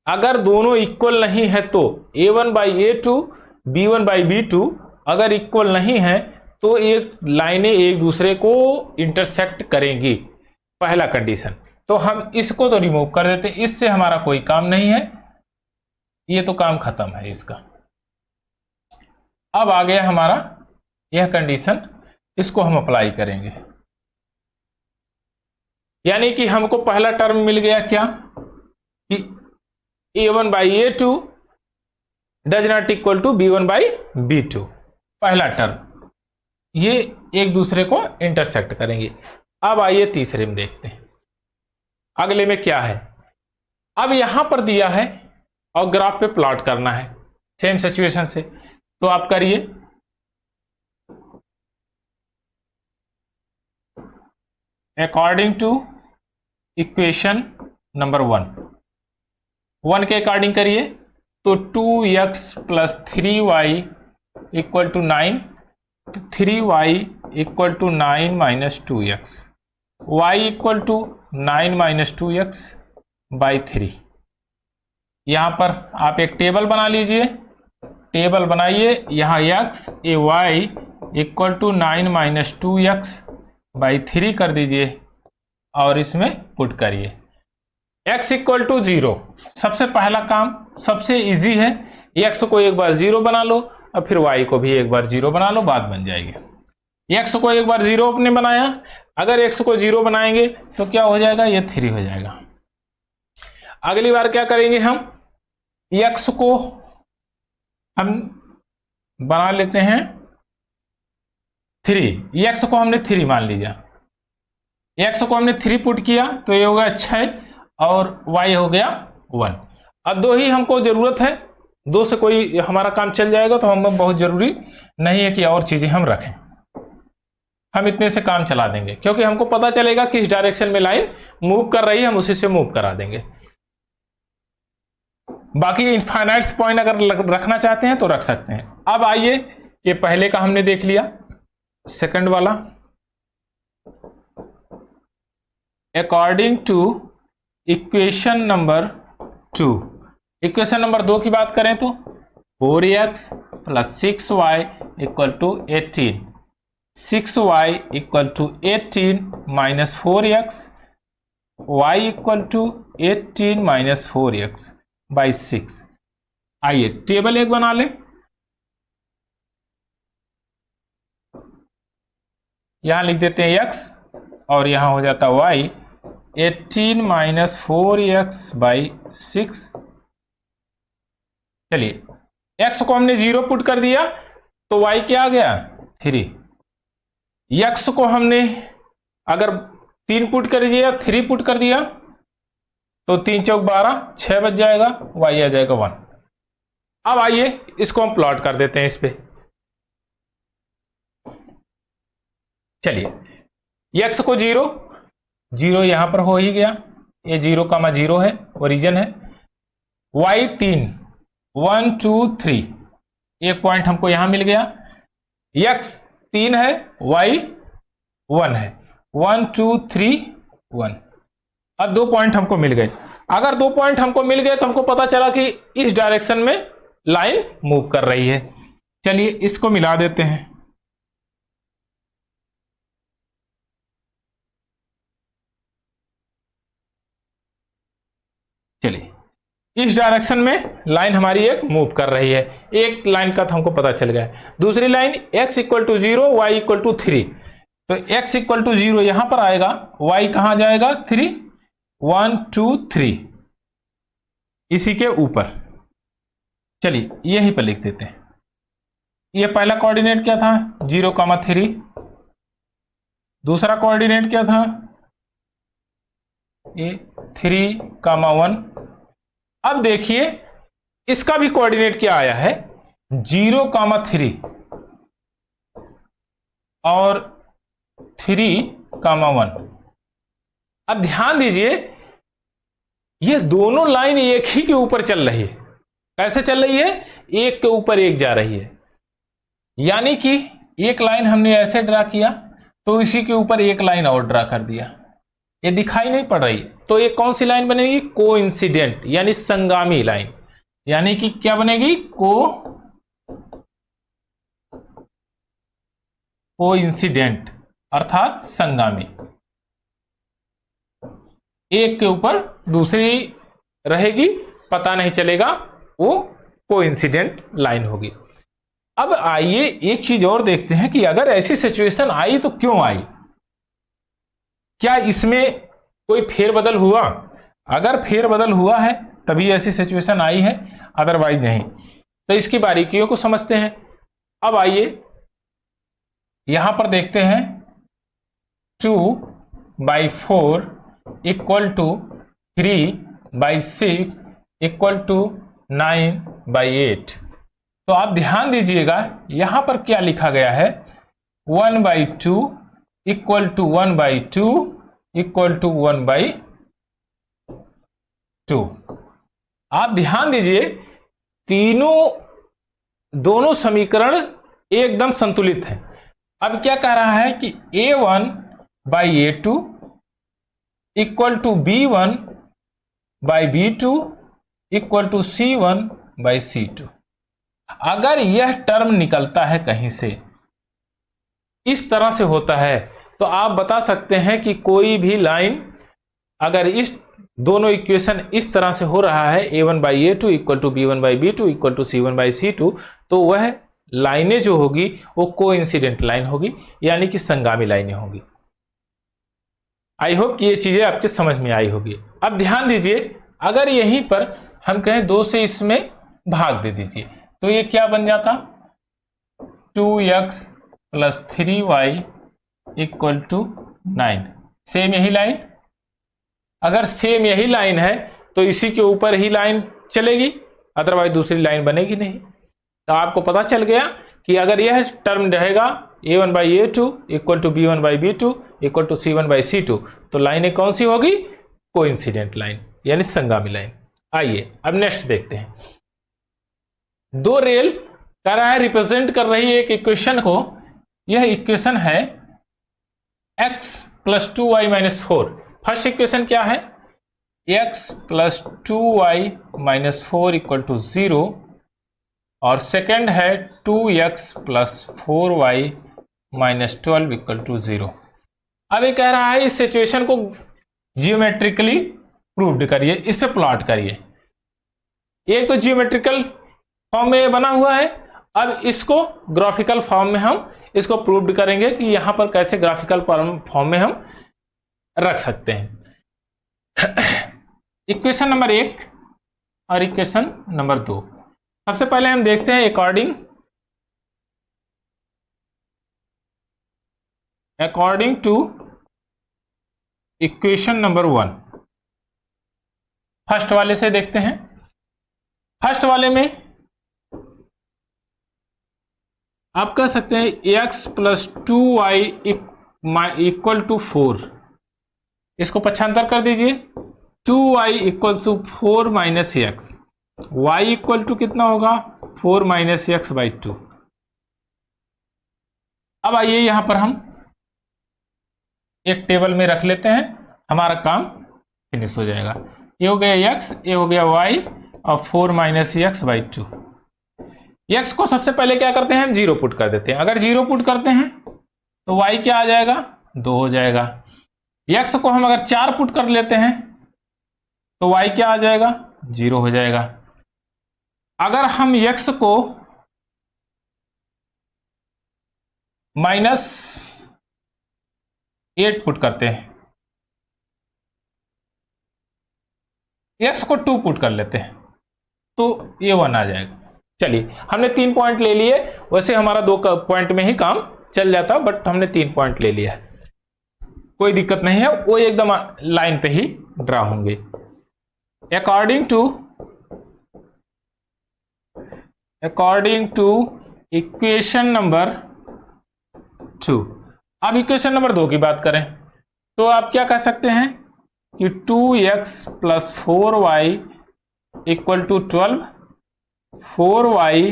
S1: अगर दोनों इक्वल नहीं है तो A1 by A2, B1 by B2 अगर इक्वल नहीं है तो एक लाइनें एक दूसरे को इंटरसेक्ट करेंगी, पहला कंडीशन। तो हम इसको तो रिमूव कर देते हैं, इससे हमारा कोई काम नहीं है, ये तो काम खत्म है इसका। अब आ गया हमारा यह कंडीशन, इसको हम अप्लाई करेंगे, यानी कि हमको पहला टर्म मिल गया क्या कि A1 by A2 does not equal to B1 by B2, पहला टर्म, ये एक दूसरे को इंटरसेक्ट करेंगे। अब आइए तीसरे में देखते हैं अगले में क्या है। अब यहां पर दिया है और ग्राफ पे प्लॉट करना है सेम सिचुएशन से, तो आप करिए। अकॉर्डिंग टू इक्वेशन नंबर 1 के अकॉर्डिंग करिए, तो 2x + 3y = 9, तो 3y = 9 - 2x, y = 9 - 2x, by 3। यहां पर आप एक टेबल बना लीजिए, टेबल बनाइए, यहां x ए y equal to 9 minus 2x by 3 कर दीजिए और इसमें पुट करिए। x इक्वल टू 0, सबसे पहला काम सबसे इजी है, x को एक बार 0 बना लो और फिर y को भी एक बार 0 बना लो, बात बन जाएगी। x को एक बार 0 आपने बनाया, अगर x को 0 बनाएंगे तो क्या हो जाएगा, ये 3 हो जाएगा। अगली बार क्या करेंगे, हम x को हम बना लेते हैं 3, x को हमने 3 मान लिया, x को हमने 3 पुट किया तो ये हो गया 6 और y हो गया 1। अब 2 ही हमको जरूरत है, 2 से कोई हमारा काम चल जाएगा, तो हम बहुत जरूरी नहीं है कि और चीजें हम रखें, हम इतने से काम चला देंगे, क्योंकि हमको पता चलेगा किस डायरेक्शन में लाइन मूव कर रही है, हम उसी से मूव करा देंगे। बाकी इनफाइनाइट पॉइंट अगर रखना चाहते हैं तो रख सकते हैं। अब आइए, ये पहले का हमने देख लिया, सेकंड वाला, according to equation number 2, equation number 2 की बात करें तो 4x plus 6y equal to 18, 6y equal to 18 minus 4x, y equal to 18 minus 4x by 6। आइए टेबल एक बना लें, यहां लिख देते हैं x और यहां हो जाता y, 18 माइनस 4x बाई 6। चलिए x को हमने 0 पुट कर दिया तो y क्या आ गया 3, x को हमने अगर 3 पुट कर दिया, 3 पुट कर दिया तो 3 चौक 12, 6 बच जाएगा, y आ जाएगा 1। अब आइए इसको हम प्लॉट कर देते हैं इस पे। चलिए x को 0 यहां पर हो ही गया, ये 0 का 0 है, ओरिजिन है। y 3, 1 2 3, एक पॉइंट हमको यहां मिल गया। x 3 है, y 1 है, 1 2 3 1। अब 2 पॉइंट हमको मिल गए। अगर 2 पॉइंट हमको मिल गए तो हमको पता चला कि इस डायरेक्शन में लाइन मूव कर रही है। चलिए इसको मिला देते हैं, चलिए इस डायरेक्शन में लाइन हमारी एक मूव कर रही है, एक लाइन का तो हमको पता चल गया। दूसरी line x equal to 0, y equal to 3, तो x इक्वल टू 0 यहां पर आएगा, y कहां जाएगा 3, 1 2 3 इसी के ऊपर। चलिए यहीं पर लिख देते हैं। ये पहला कोऑर्डिनेट क्या था 0,3, दूसरा कोऑर्डिनेट क्या था ये 3,1। अब देखिए इसका भी कोऑर्डिनेट क्या आया है 0,3 और 3,1। अब ध्यान दीजिए ये दोनों लाइन एक ही के ऊपर चल रही है। कैसे चल रही है, एक के ऊपर एक जा रही है, यानी कि एक लाइन हमने ऐसे ड्रा किया तो इसी के ऊपर एक लाइन और ड्रा कर दिया, ये दिखाई नहीं पड़ रही, तो ये कौन सी लाइन बनेगी कोइंसिडेंट यानी संगामी लाइन, यानी कि क्या बनेगी कोइंसिडेंट अर्थात संगामी, एक के ऊपर दूसरी रहेगी, पता नहीं चलेगा, वो कोइंसिडेंट लाइन होगी। अब आइए एक चीज और देखते हैं कि अगर ऐसी सिचुएशन आई तो क्यों आई, क्या इसमें कोई फेरबदल हुआ, अगर फेरबदल हुआ है तभी ऐसी सिचुएशन आई है, अदरवाइज नहीं। तो इसकी बारीकियों को समझते हैं। अब आइए यहां पर देखते हैं 2/4 इक्वल टू 3/6 इक्वल टू 9/8। तो आप ध्यान दीजिएगा यहां पर क्या लिखा गया है 1/2 इक्वल टू 1/2 इक्वल टू 1/2। आप ध्यान दीजिए दोनों समीकरण एकदम संतुलित हैं। अब क्या कह रहा है कि a1/a2 equal to b1 by B2 equal to C1 by C2। अगर यह टर्म निकलता है कहीं से, इस तरह से होता है, तो आप बता सकते हैं कि कोई भी लाइन अगर इस दोनों इक्वेशन इस तरह से हो रहा है A1 by A2 equal to B1 by B2 equal to C1 by C2, तो वह लाइनें जो होगी वो कोइंसिडेंट लाइन होगी, यानी कि संगामी लाइनें होंगी। आई होप कि ये चीजें आपके समझ में आई होगी। अब ध्यान दीजिए, अगर यहीं पर हम कहें 2 से इसमें भाग दे दीजिए, तो ये क्या बन जाता, 2x plus 3y equal to 9। Same यही लाइन, अगर सेम यही लाइन है तो इसी के ऊपर ही लाइन चलेगी, अदरवाइज दूसरी लाइन बनेगी नहीं। तो आपको पता चल गया कि अगर यह टर्म रहेगा A1 by A2 equal to B1 by B2 equal to C1 by C2, तो लाइनें कौन सी होगी, कोइंसिडेंट लाइन, यानी संगामी लाइन। आइए अब नेक्स्ट देखते हैं। दो रेल कह रहा है, रिप्रेजेंट कर रही है एक इक्वेशन को। यह इक्वेशन है x plus 2y minus 4। First equation क्या है, x plus 2y minus 4 equal to 0, और सेकेंड है 2x plus 4y minus 12 equal to 0। अब ये कह रहा है इस सिचुएशन को जियोमेट्रिकली प्रूव्ड करिए, इससे प्लॉट करिए। एक तो जियोमेट्रिकल फॉर्म में बना हुआ है, अब इसको ग्राफिकल फॉर्म में हम इसको प्रूव्ड करेंगे कि यहां पर कैसे ग्राफिकल फॉर्म में हम रख सकते हैं। इक्वेशन नंबर 1 और इक्वेशन नंबर 2। सबसे पहले हम देखते हैं according to equation number 1। First वाले से देखते हैं। फर्स्ट वाले में आप कह सकते हैं x plus 2y equal to 4। इसको पक्षांतर कर दीजिए, 2y equal to 4 minus x, y equal to कितना होगा, 4 माइनस एक्स बाई 2। अब आइए यहां पर हम एक टेबल में रख लेते हैं, हमारा काम फिनिश हो जाएगा। ये हो गया x, ये हो गया y, और 4 माइनस एक्स बाई 2। x को सबसे पहले क्या करते हैं, हम 0 पुट कर देते हैं। अगर 0 पुट करते हैं तो y क्या आ जाएगा, 2 हो जाएगा। x को हम अगर 4 पुट कर लेते हैं तो y क्या आ जाएगा, 0 हो जाएगा। अगर हम x को माइनस 8 पुट करते हैं, x को 2 पुट कर लेते हैं तो ये 1 आ जाएगा। चलिए, हमने 3 पॉइंट ले लिए। वैसे हमारा 2 पॉइंट में ही काम चल जाता, बट हमने 3 पॉइंट ले लिया है, कोई दिक्कत नहीं है, वो एकदम लाइन पे ही ड्रा होंगे। According to equation number 2। अब इक्वेशन नंबर 2 की बात करें तो आप क्या कह सकते हैं कि 2x plus 4y equal to 12, 4y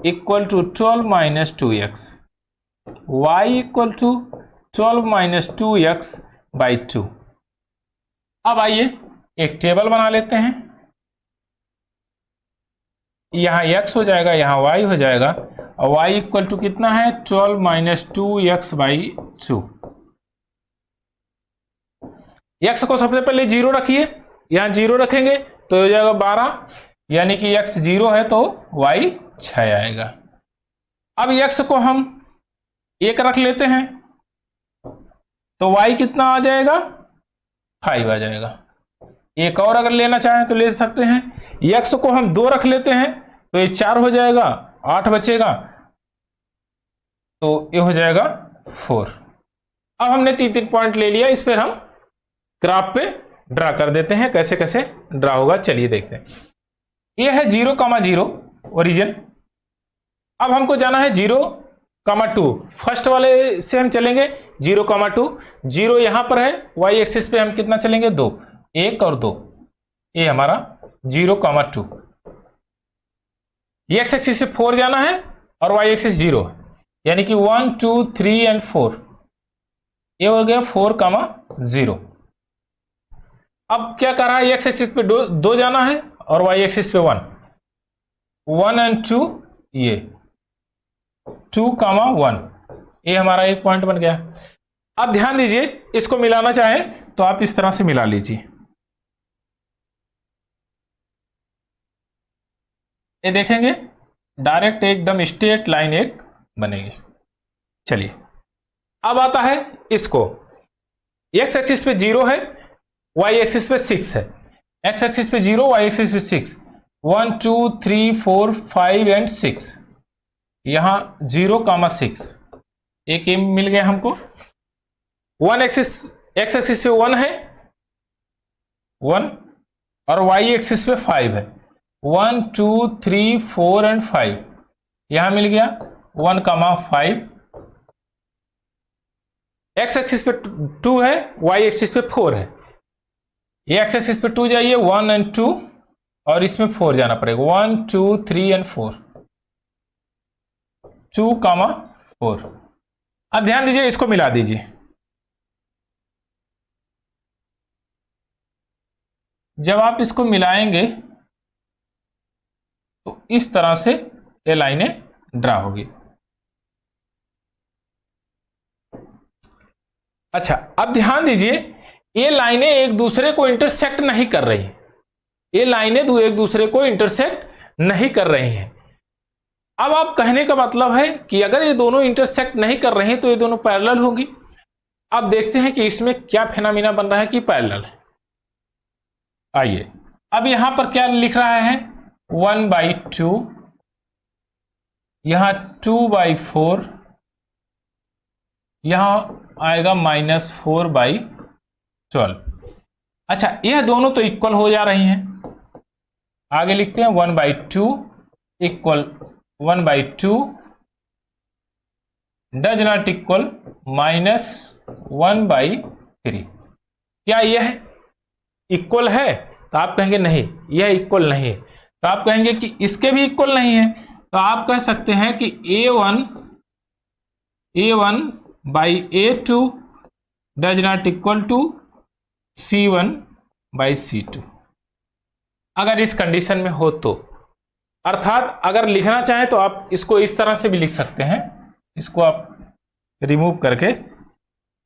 S1: equal to 12 minus 2x, y equal to 12 minus 2x by 2। अब आइए एक टेबल बना लेते हैं। यहां x हो जाएगा, यहां y हो जाएगा, और y इक्वल टू कितना है, 12 माइनस 2x बाई 2। x को सबसे पहले 0 रखिए, यहां 0 रखेंगे तो हो जाएगा 12, यानी कि x 0 है तो y 6 आएगा। अब x को हम 1 रख लेते हैं तो y कितना आ जाएगा, 5 आ जाएगा। एक और अगर लेना चाहें तो ले सकते हैं। x को हम 2 रख लेते हैं तो ये 4 हो जाएगा, 8 बचेगा तो ये हो जाएगा 4। अब हमने 3 पॉइंट ले लिया, इस पर हम ग्राफ पे ड्रा कर देते हैं। कैसे कैसे ड्रा होगा चलिए देखते हैं। ये है 0,0 ओरिजिन। अब हमको जाना है 0,2। फर्स्ट वाले से हम चलेंगे 0,2। 0 यहां पर है, y एक्सिस पे हम कितना चलेंगे, 2, 1 और 2। ये हमारा 0,2। x एक्सिस से 4 जाना है और y एक्सिस 0 है, यानी कि 1 2 3 एंड 4। ये हो गया 4,0। अब क्या कर रहा है, एक्स एक्सिस पे दो जाना है और वाई एक्सिस पे 1, 1 एंड 2, ये 2, 1, ये हमारा एक पॉइंट बन गया। अब ध्यान दीजिए, इसको मिलाना चाहें तो आप इस तरह से मिला लीजिए। ये देखेंगे डायरेक्ट एकदम स्ट्रेट लाइन एक बनेगी। चलिए अब आता है इसको, एक्स एक्सिस पे 0 है, वाई एक्सिस पे 6 है। एक्स एक्सिस पे 0, वाई एक्सिस पे 6, 1 2 3 4 5 एंड 6, यहां 0, 6, एक एम मिल गया हमको। वन एक्सिस, एक्स एक्सिस पे 1 है, 1, और वाई एक्सिस पे 5 है, 1 2 3 4 एंड 5, यहां मिल गया 1, 5। एक्स एक्सिस पे 2 है, वाई एक्सिस पे 4 है, ये एक्स एक्सिस पे 2 जाइए, 1 एंड 2, और इसमें 4 जाना पड़ेगा, 1 2 3 एंड 4, 2, 4। अब ध्यान दीजिए, इसको मिला दीजिए। जब आप इसको मिलाएंगे तो इस तरह से ये लाइनें ड्रा होगी। अच्छा, अब ध्यान दीजिए, ये लाइनें एक दूसरे को इंटरसेक्ट नहीं कर रही हैं, ये लाइनें एक दूसरे को इंटरसेक्ट नहीं कर रही हैं। अब आप कहने का मतलब है कि अगर ये दोनों इंटरसेक्ट नहीं कर रहे हैं तो ये दोनों पैरेलल होगी। अब देखते हैं कि इसमें क्या फिनोमिना बन रहा है कि पैरेलल है। आइए, अब यहां पर क्या लिख रहा है, 1/2, यहां 2/4, यहां आएगा -4/12। अच्छा, यह दोनों तो इक्वल हो जा रही हैं। आगे लिखते हैं 1/2 इक्वल 1/2 डज नॉट इक्वल -1/3। क्या यह इक्वल है? तो आप कहेंगे नहीं, यह इक्वल नहीं है। तो आप कहेंगे कि इसके भी इक्वल नहीं है, तो आप कह सकते हैं कि A1/A2 does not equal to C1/C2, अगर इस कंडीशन में हो तो। अर्थात अगर लिखना चाहें तो आप इसको इस तरह से भी लिख सकते हैं, इसको आप रिमूव करके,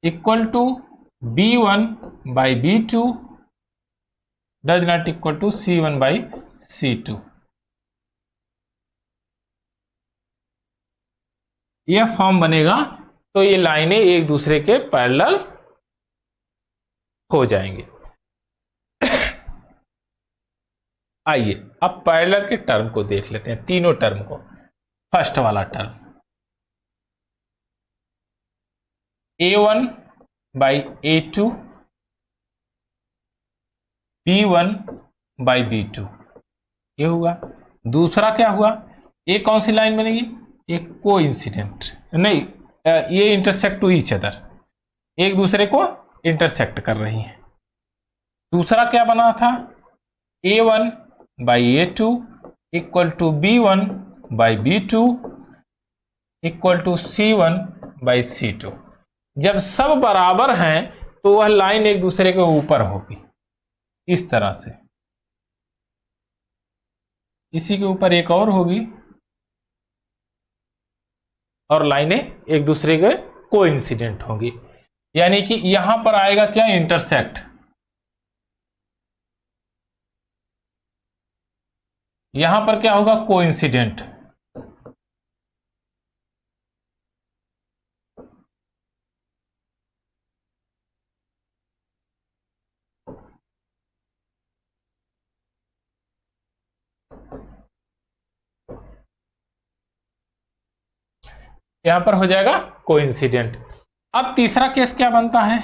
S1: equal to B1/B2 does not equal to C1/C2। यह फॉर्म बनेगा तो ये लाइनें एक दूसरे के पैरेलल हो जाएंगे। आइए अब पैरेलल के टर्म को देख लेते हैं, तीनों टर्म को। फर्स्ट वाला टर्म A1/A2 B1/B2, ये हुआ। दूसरा क्या हुआ, एक कौन सी लाइन बनेगी, एक कोइंसिडेंट, नहीं, ये इंटरसेक्ट टू ईच अदर, एक दूसरे को इंटरसेक्ट कर रही हैं। दूसरा क्या बना था, A1/A2 equal to B1/B2 equal to C1/C2। जब सब बराबर हैं तो वह लाइन एक दूसरे के ऊपर होगी, इस तरह से। इसी के ऊपर एक और होगी, और लाइनें एक दूसरे के कोइंसिडेंट होंगी, यानी कि यहां पर आएगा क्या, इंटरसेक्ट। यहां पर क्या होगा, कोइंसिडेंट। यहां पर हो जाएगा कोइंसिडेंट। अब तीसरा केस क्या बनता है,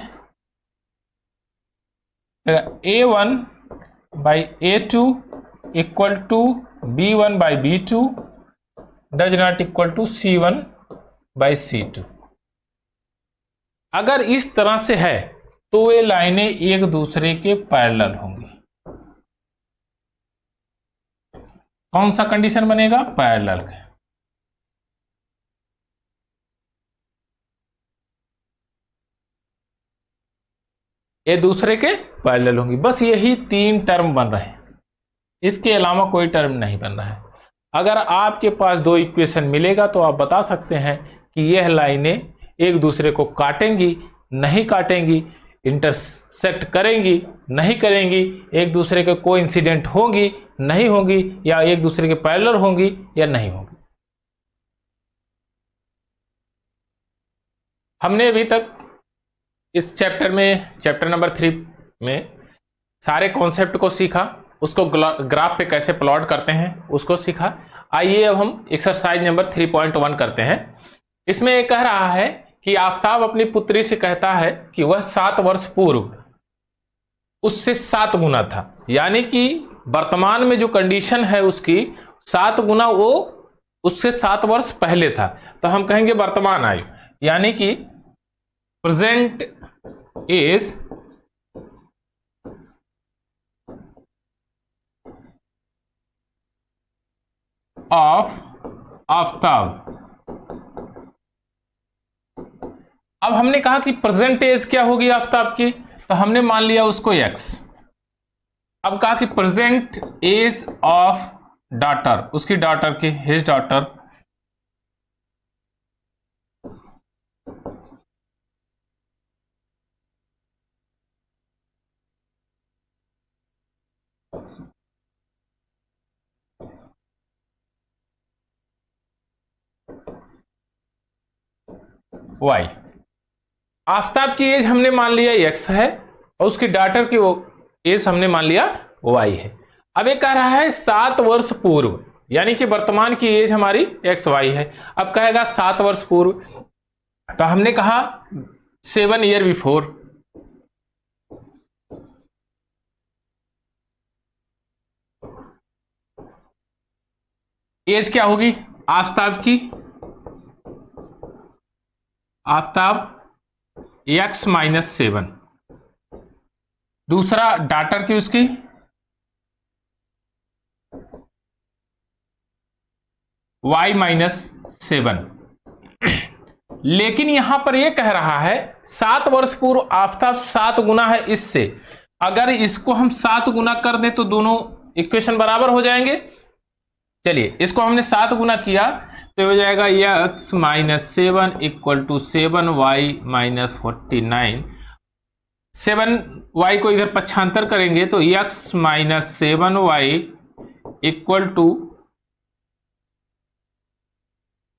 S1: A1/A2 equal to B1/B2 does not equal to C1/C2। अगर इस तरह से है तो ये लाइनें एक दूसरे के पैरेलल होंगी। कौन सा कंडीशन बनेगा, पैरेलल का। एक दूसरे के पैरेलल होंगी। बस यही 3 टर्म बन रहे हैं, इसके अलावा कोई टर्म नहीं बन रहा है। अगर आपके पास 2 इक्वेशन मिलेगा तो आप बता सकते हैं कि यह लाइनें एक दूसरे को काटेंगी, नहीं काटेंगी, इंटरसेक्ट करेंगी, नहीं करेंगी, एक दूसरे के कोइंसिडेंट होंगी, नहीं होंगी, या एक दूसरे के पैरेलल होंगी या नहीं होंगी। हमने अभी तक इस चैप्टर में, चैप्टर नंबर 3 में सारे कॉन्सेप्ट को सीखा, उसको ग्राफ पे कैसे प्लॉट करते हैं उसको सीखा। आइए अब हम एक्सरसाइज नंबर 3.1 करते हैं। इसमें ये कह रहा है कि आफताब अपनी पुत्री से कहता है कि वह 7 वर्ष पूर्व उससे 7 गुना था, यानी कि वर्तमान में जो कंडीशन है उसकी 7 गुना वो उससे 7 वर्ष पहले था। तो हम कहेंगे वर्तमान आयु, यानी कि प्रेजेंट एज ऑफ आफताब। अब हमने कहा कि प्रेजेंट एज क्या होगी आफताब की, तो हमने मान लिया उसको x। अब कहा कि प्रेजेंट एज ऑफ डॉटर, उसकी डॉटर की, हिज डॉटर, y। आफताब की एज हमने मान लिया x है और उसकी डॉटर की एज हमने मान लिया y है। अब ये कह रहा है 7 वर्ष पूर्व, यानी कि वर्तमान की एज हमारी xy है। अब कहेगा 7 वर्ष पूर्व, तो हमने कहा 7 ईयर बिफोर। एज क्या होगी आफताब की, आफताब x माइनस 7, दूसरा डॉटर की उसकी y माइनस 7। लेकिन यहां पर यह कह रहा है 7 वर्ष पूर्व आफताब 7 गुना है इससे। अगर इसको हम 7 गुना कर दें तो दोनों इक्वेशन बराबर हो जाएंगे। चलिए इसको हमने 7 गुना किया तो हो जाएगा x minus 7 equal to 7y minus 49। 7y को इधर पक्षांतर करेंगे तो x minus 7y equal to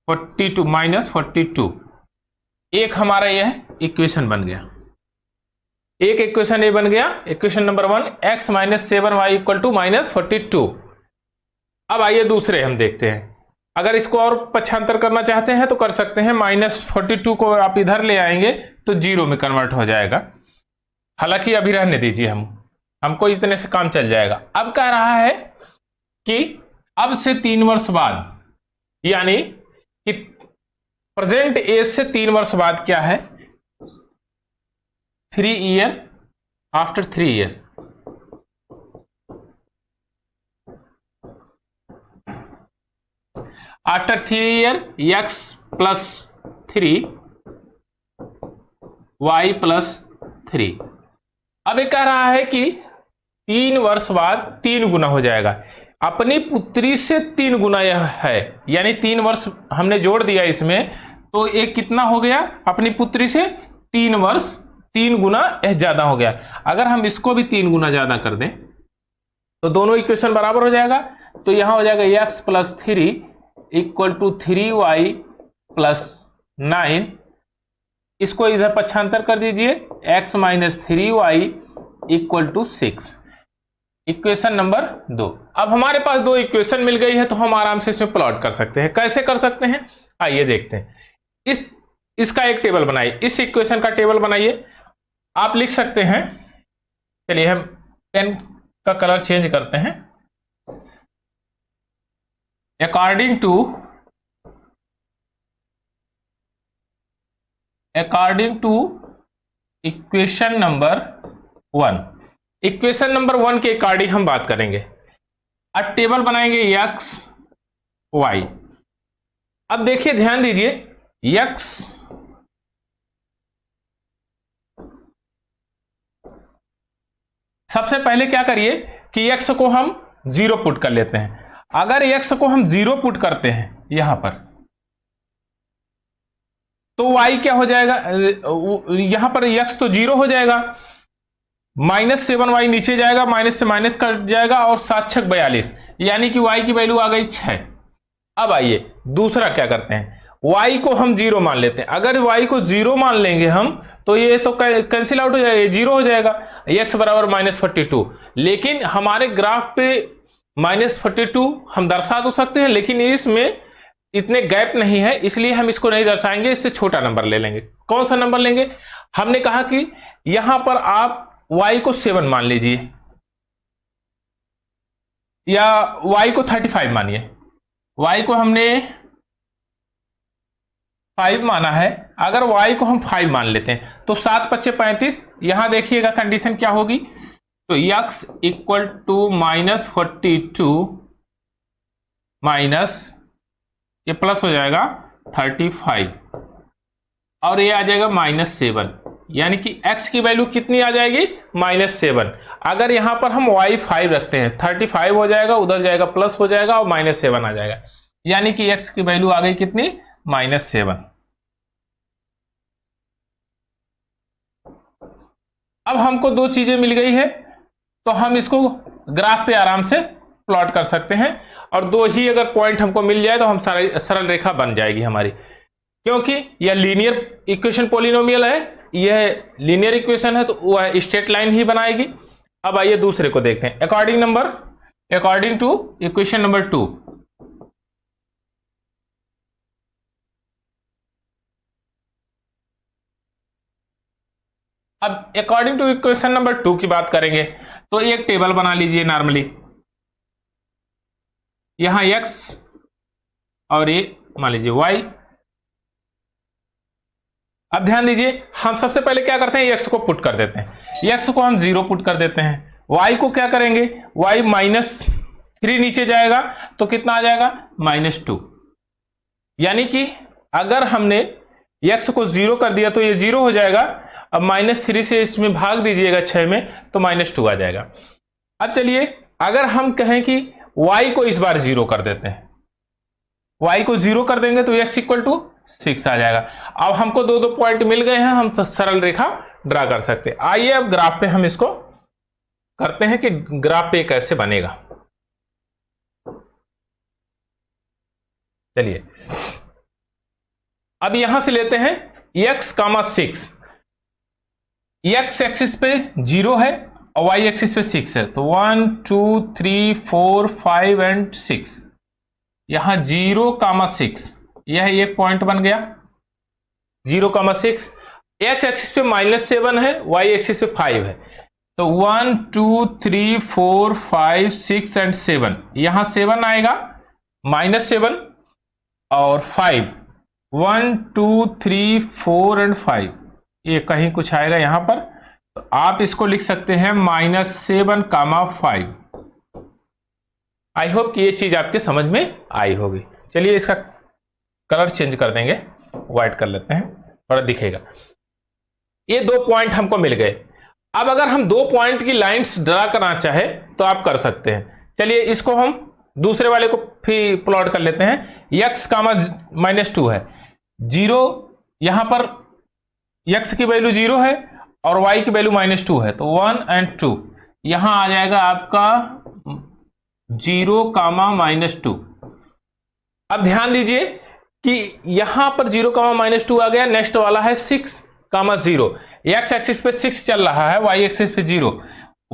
S1: 42 minus 42। एक हमारा यह इक्वेशन बन गया, एक इक्वेशन ये बन गया, equation number 1, x minus 7y equal to minus 42। अब आइए दूसरे हम देखते हैं। अगर इसको और पक्षांतर करना चाहते हैं तो कर सकते हैं, माइनस 42 को आप इधर ले आएंगे तो 0 में कन्वर्ट हो जाएगा। हालांकि अभी रहने दीजिए, हमको इतने से काम चल जाएगा। अब कह रहा है कि अब से 3 वर्ष बाद, यानी कि प्रेजेंट एज से 3 वर्ष बाद क्या है, 3 year, after 3 year. After 3 year x plus 3 y plus 3। अब ये कह रहा है कि 3 वर्ष बाद 3 गुना हो जाएगा। अपनी पुत्री से 3 गुना यह है, यानी 3 वर्ष हमने जोड़ दिया इसमें, तो एक कितना हो गया, अपनी पुत्री से 3 वर्ष 3 गुना ज्यादा हो गया। अगर हम इसको भी 3 गुना ज्यादा कर दें तो दोनों इक्वेशन बराबर हो जाएगा। तो यहां हो जाएगा x plus 3 equal to 3y plus 9। इसको इधर पक्षांतर कर दीजिए, x minus 3y equal to 6। Equation number 2। अब हमारे पास 2 इक्वेशन मिल गई है तो हम आराम से इसमें प्लॉट कर सकते हैं। कैसे कर सकते हैं आइए देखते हैं। इसका एक टेबल बनाइए, इस इक्वेशन का टेबल बनाइए। आप लिख सकते हैं, चलिए हम पेन का कलर चेंज करते हैं। According to equation number 1, equation number 1 के अकॉर्डिंग हम बात करेंगे। अब टेबल बनाएंगे x y। अब देखिए ध्यान दीजिए, x सबसे पहले क्या करिए कि x को हम 0 पुट कर लेते हैं। अगर x को हम 0 पुट करते हैं यहां पर, तो y क्या हो जाएगा, यहां पर x तो 0 हो जाएगा, -7y नीचे जाएगा, माइनस से माइनस कट जाएगा, और 7 छक 42, यानी कि y की वैल्यू आ गई 6। अब आइए दूसरा क्या करते हैं, y को हम 0 मान लेते हैं। अगर y को 0 मान लेंगे हम, तो ये तो कैंसिल आउट हो जाएगा, 0 हो जाएगा, x बराबर -42। लेकिन हमारे ग्राफ पे -42 हम दर्शा तो सकते हैं, लेकिन इसमें इतने गैप नहीं है, इसलिए हम इसको नहीं दर्शाएंगे, इससे छोटा नंबर ले लेंगे। कौन सा नंबर लेंगे, हमने कहा कि यहां पर आप y को 7 मान लीजिए, या y को 35 मानिए। y को हमने 5 माना है, अगर y को हम 5 मान लेते हैं तो 7 पच्चे 35, यहां देखिएगा कंडीशन क्या होगी, तो x इक्वल टू -42 माइनस ये प्लस हो जाएगा 35, और ये आ जाएगा -7, यानी कि x की वैल्यू कितनी आ जाएगी, -7। अगर यहां पर हम y 5 रखते हैं, 35 हो जाएगा, उधर जाएगा प्लस हो जाएगा, और -7 आ जाएगा, यानी कि x की वैल्यू आ गई कितनी, -7। अब हमको दो चीजें मिल गई है, तो हम इसको ग्राफ पे आराम से प्लॉट कर सकते हैं, और दो ही अगर पॉइंट हमको मिल जाए तो हम सरल रेखा बन जाएगी हमारी, क्योंकि यह लीनियर इक्वेशन पॉलिनोमियल है, यह लीनियर इक्वेशन है, तो वह स्ट्रेट लाइन ही बनाएगी। अब आइए दूसरे को देखते हैं, अकॉर्डिंग टू इक्वेशन नंबर 2। अब अकॉर्डिंग टू इक्वेशन नंबर 2 की बात करेंगे, तो एक टेबल बना लीजिए नॉर्मली, यहां x और ये मान लीजिए y। अब ध्यान दीजिए, हम सबसे पहले क्या करते हैं, x को पुट कर देते हैं, x को हम 0 पुट कर देते हैं, y को क्या करेंगे, y -3 नीचे जाएगा, तो कितना आ जाएगा, -2। यानी कि अगर हमने x को 0 कर दिया तो ये 0 हो जाएगा, अब -3 से इसमें भाग दीजिएगा 6 में, तो -2 आ जाएगा। अब चलिए अगर हम कहें कि y को इस बार 0 कर देते हैं, y को 0 कर देंगे तो x इक्वल टू 6 आ जाएगा। अब हमको दो दो पॉइंट मिल गए हैं, हम सरल रेखा ड्रा कर सकते हैं। आइए अब ग्राफ पे हम इसको करते हैं कि ग्राफ पे कैसे बनेगा। चलिए अब यहां से लेते हैं x, 6, x एक्सिस पे 0 है और y एक्सिस पे 6 है, तो 1 2 3 4 5 एंड 6, यहां 0, 6, यह एक पॉइंट बन गया, 0, 6। x एक्सिस पे -7 है, y एक्सिस पे 5 है, तो 1 2 3 4 5 6 एंड 7, यहां 7 आएगा, -7 और 5, 1 2 3 4 एंड 5, ये कहीं कुछ आएगा यहां पर, तो आप इसको लिख सकते हैं -7, 5। आई होप कि ये चीज आपके समझ में आई होगी। चलिए इसका कलर चेंज कर देंगे, व्हाइट कर लेते हैं, थोड़ा दिखेगा। ये दो पॉइंट हमको मिल गए। अब अगर हम दो पॉइंट की लाइंस ड्रा करना चाहे तो आप कर सकते हैं। चलिए इसको हम दूसरे वाले को फिर प्लॉट कर लेते हैं। x, -2 है, 0, यहां पर x की वैल्यू 0 है और y की वैल्यू -2 है, तो 1 एंड 2, यहां आ जाएगा आपका 0, -2। अब ध्यान दीजिए कि यहां पर 0, -2 आ गया, नेक्स्ट वाला है 6, 0, x एक्सिस पे 6 चल रहा है, y एक्सिस पे 0,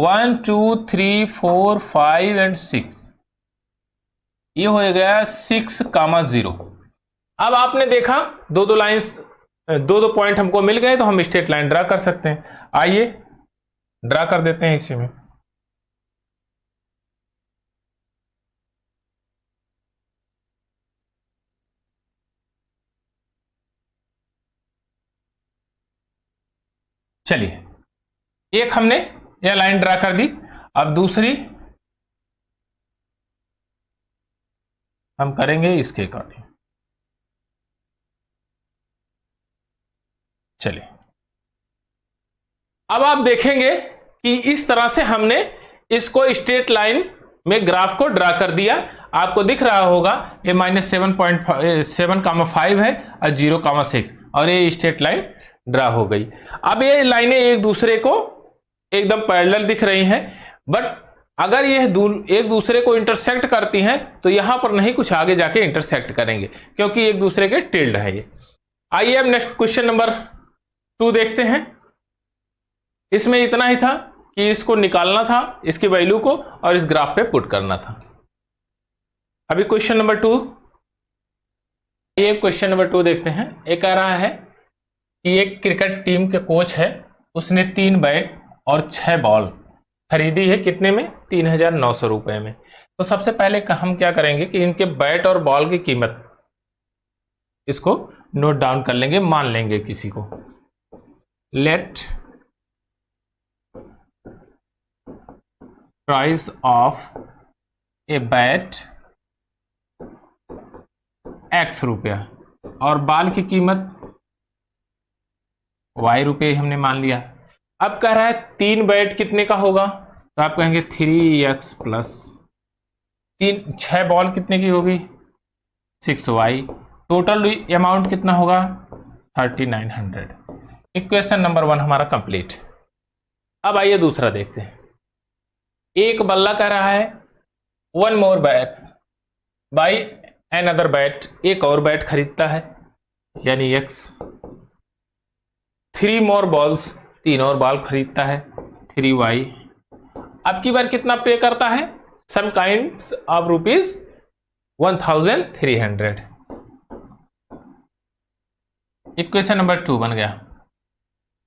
S1: 1 2 3 4 5 एंड 6, ये हो गया 6, 0। अब आपने देखा दो दो लाइंस, दो दो पॉइंट हमको मिल गए, तो हम स्ट्रेट लाइन ड्रा कर सकते हैं। आइए ड्रा कर देते हैं इसी में। चलिए एक हमने यह लाइन ड्रा कर दी, अब दूसरी हम करेंगे इसके अकॉर्डिंग। चलिए अब आप देखेंगे कि इस तरह से हमने इसको स्ट्रेट लाइन में ग्राफ को ड्रा कर दिया। आपको दिख रहा होगा ये -7.7,5 है और 0,6 और ये स्ट्रेट लाइन ड्रा हो गई। अब ये लाइनें एक दूसरे को एकदम पैरेलल दिख रही हैं, बट अगर ये एक दूसरे को इंटरसेक्ट करती हैं तो यहां पर नहीं, कुछ आगे जाके इंटरसेक्ट करेंगे क्योंकि एक दूसरे के टिल्ड है ये। आइए अब नेक्स्ट क्वेश्चन नंबर 2 देखते हैं। इसमें इतना ही था कि इसको निकालना था, इसकी वैल्यू को, और इस ग्राफ पे पुट करना था। अभी क्वेश्चन नंबर 2, ये क्वेश्चन नंबर 2 देखते हैं। ये कह रहा है कि एक क्रिकेट टीम के कोच है, उसने 3 बैट और 6 बॉल खरीदी है, कितने में? 3,900 रुपए में। तो सबसे पहले हम क्या करेंगे कि इनके बैट और बॉल की कीमत इसको नोट डाउन कर लेंगे, मान लेंगे किसी को। Late price of a bat X रुपया और बॉल की कीमत Y रुपये हमने मान लिया। अब कह रहा है 3 बैट कितने का होगा, तो आप कहेंगे 3x प्लस 6 बॉल कितने की होगी, 6y। टोटल अमाउंट कितना होगा, 3900। इक्वेशन नंबर 1 हमारा कंप्लीट। अब आइए दूसरा देखते हैं। एक बल्ला कह रहा है 1 more bat by another bat, एक और बैट खरीदता है यानी x। 3 मोर बॉल्स, 3 और बॉल खरीदता है, 3y। अब की बार कितना पे करता है, सम काइंड्स ऑफ ₹1300। इक्वेशन नंबर 2 बन गया।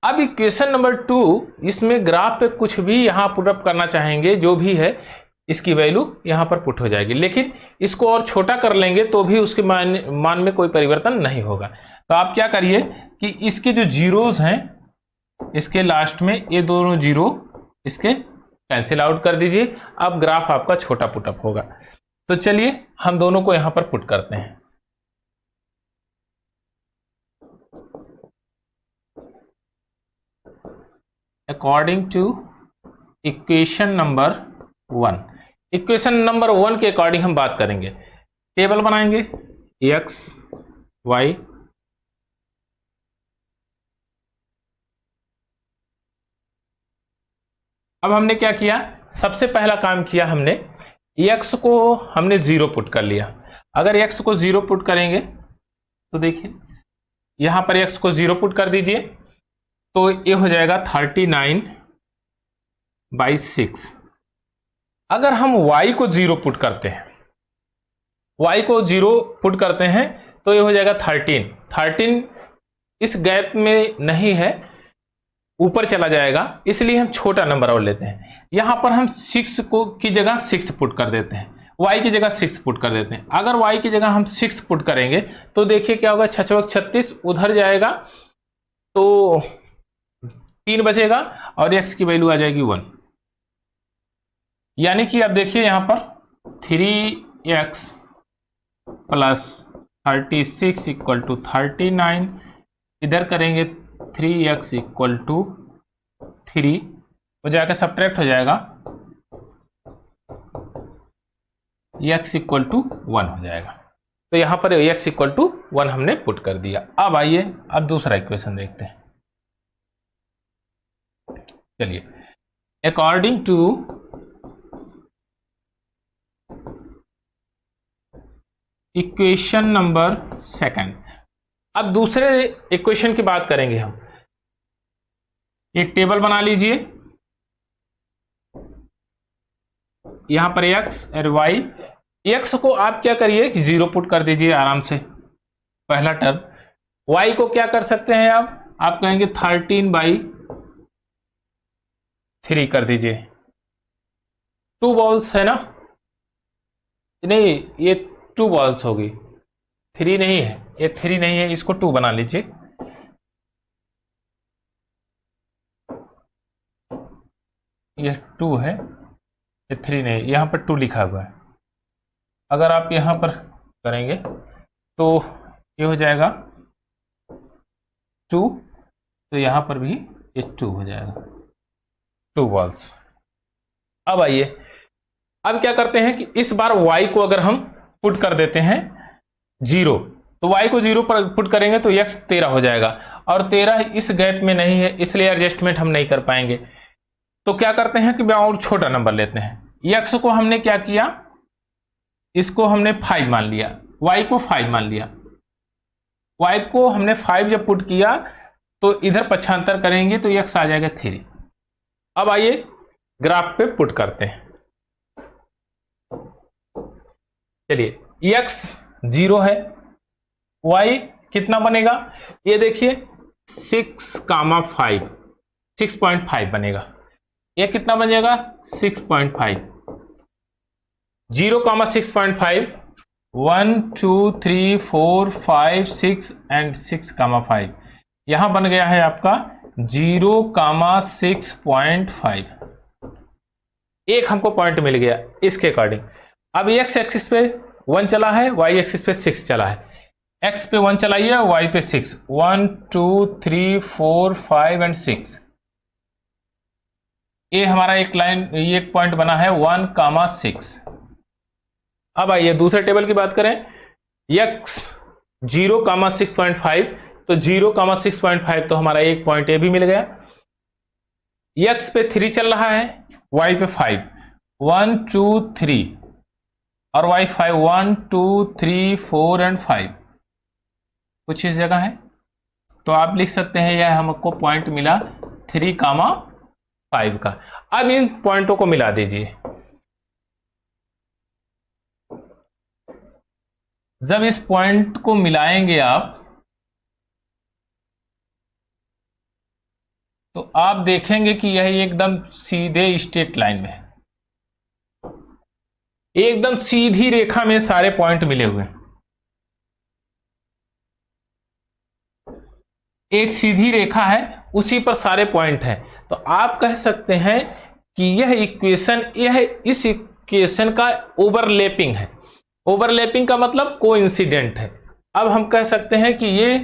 S1: अब इक्वेशन नंबर 2, इसमें ग्राफ पे कुछ भी यहां पुट अप करना चाहेंगे, जो भी है इसकी वैल्यू यहां पर पुट हो जाएगी, लेकिन इसको और छोटा कर लेंगे तो भी उसके मान में कोई परिवर्तन नहीं होगा। तो आप क्या करिए कि इसके जो जीरोस हैं, इसके लास्ट में ये दोनों जीरो इसके कैंसिल आउट कर दीजिए। अब ग्राफ आपका छोटा पुटअप होगा। तो चलिए हम दोनों को यहां पर पुट करते हैं। According to equation number 1, equation number 1 के अकॉर्डिंग हम बात करेंगे। टेबल बनाएंगे x y, अब हमने क्या किया, सबसे पहला काम किया हमने x को हमने 0 पुट कर लिया। अगर x को 0 पुट करेंगे तो देखिए यहां पर x को 0 पुट कर दीजिए, तो ये हो जाएगा 39/6। अगर हम y को 0 पुट करते हैं, y को 0 पुट करते हैं तो ये हो जाएगा 13 इस गैप में नहीं है, ऊपर चला जाएगा, इसलिए हम छोटा नंबर और लेते हैं। यहां पर हम 6 को की जगह 6 पुट कर देते हैं, y की जगह 6 पुट कर देते हैं। अगर y की जगह हम 6 पुट करेंगे तो देखिए क्या होगा, 6 36 उधर जाएगा तो 3 बचेगा और x की वैल्यू आ जाएगी 1। यानी कि अब देखिए यहां पर 3x प्लस 36 इक्वल टू 39, इधर करेंगे 3x इक्वल टू 3, वो जाकर सब्ट्रैक्ट हो जाएगा, x इक्वल टू 1 हो जाएगा। तो यहां पर x इक्वल टू 1 हमने पुट कर दिया। अब आइए अब दूसरा इक्वेशन देखते हैं। चलिए, अकॉर्डिंग टू इक्वेशन नंबर 2, अब दूसरे इक्वेशन की बात करेंगे हम। एक टेबल बना लीजिए, यहां पर x और y, x को आप क्या करिए कि 0 पुट कर दीजिए आराम से, पहला टर्म। y को क्या कर सकते हैं आप कहेंगे 13/3 कर दीजिए। 2 बॉल्स है ना, नहीं ये 2 बॉल्स होगी, 3 नहीं है, ये 3 नहीं है, इसको 2 बना लीजिए। ये 2 है, ये 3 नहीं, यहां पर 2 लिखा हुआ है। अगर आप यहां पर करेंगे तो ये हो जाएगा 2, तो यहां पर भी ये 2 हो जाएगा। 2 balls। अब आइए, अब क्या करते हैं कि इस बार y को अगर हम पुट कर देते हैं 0, तो y को 0 पर पुट करेंगे तो x 13 हो जाएगा, और 13 इस गैप में नहीं है, इसलिए एडजस्टमेंट हम नहीं कर पाएंगे। तो क्या करते हैं कि और छोटा नंबर लेते हैं। x को हमने क्या किया, इसको हमने 5 मान लिया, y को 5 मान लिया। y को हमने 5 जब पुट किया तो इधर पक्षांतर करेंगे तो x आ जाएगा 3। अब आइए ग्राफ पे पुट करते हैं। चलिए x 0 है, y कितना बनेगा, ये देखिए 6,5 6.5 बनेगा। ये कितना बनेगा 6.5, 0,6.5, 1 2 3 4 5 6 एंड 6,5, यहां बन गया है आपका 0,6.5। एक हमको पॉइंट मिल गया इसके अकॉर्डिंग। अब x एक्सिस पे 1 चला है, y एक्सिस पे 6 चला है। x पे 1 चलाइए, y पे 6, 1 2 3 4 5 एंड 6। ये हमारा एक लाइन, ये एक पॉइंट बना है 1,6। अब आइए दूसरे टेबल की बात करें, x 0,6.5, तो 0,6.5 तो हमारा एक पॉइंट ये भी मिल गया। x पे 3 चल रहा है, y पे 5, 1 2 3, और y 5, 1 2 3 4 एंड 5 कुछ इस जगह है। तो आप लिख सकते हैं यह हमको पॉइंट मिला 3,5 का। अब इन पॉइंटों को मिला दीजिए। जब इस पॉइंट को मिलाएंगे आप, तो आप देखेंगे कि यह एकदम सीधे स्ट्रेट लाइन में है, एकदम सीधी रेखा में सारे पॉइंट मिले हुए हैं। एक सीधी रेखा है, उसी पर सारे पॉइंट हैं। तो आप कह सकते हैं कि यह इक्वेशन, यह इस इक्वेशन का ओवरलैपिंग है। ओवरलैपिंग का मतलब कोइंसिडेंट है। अब हम कह सकते हैं कि ये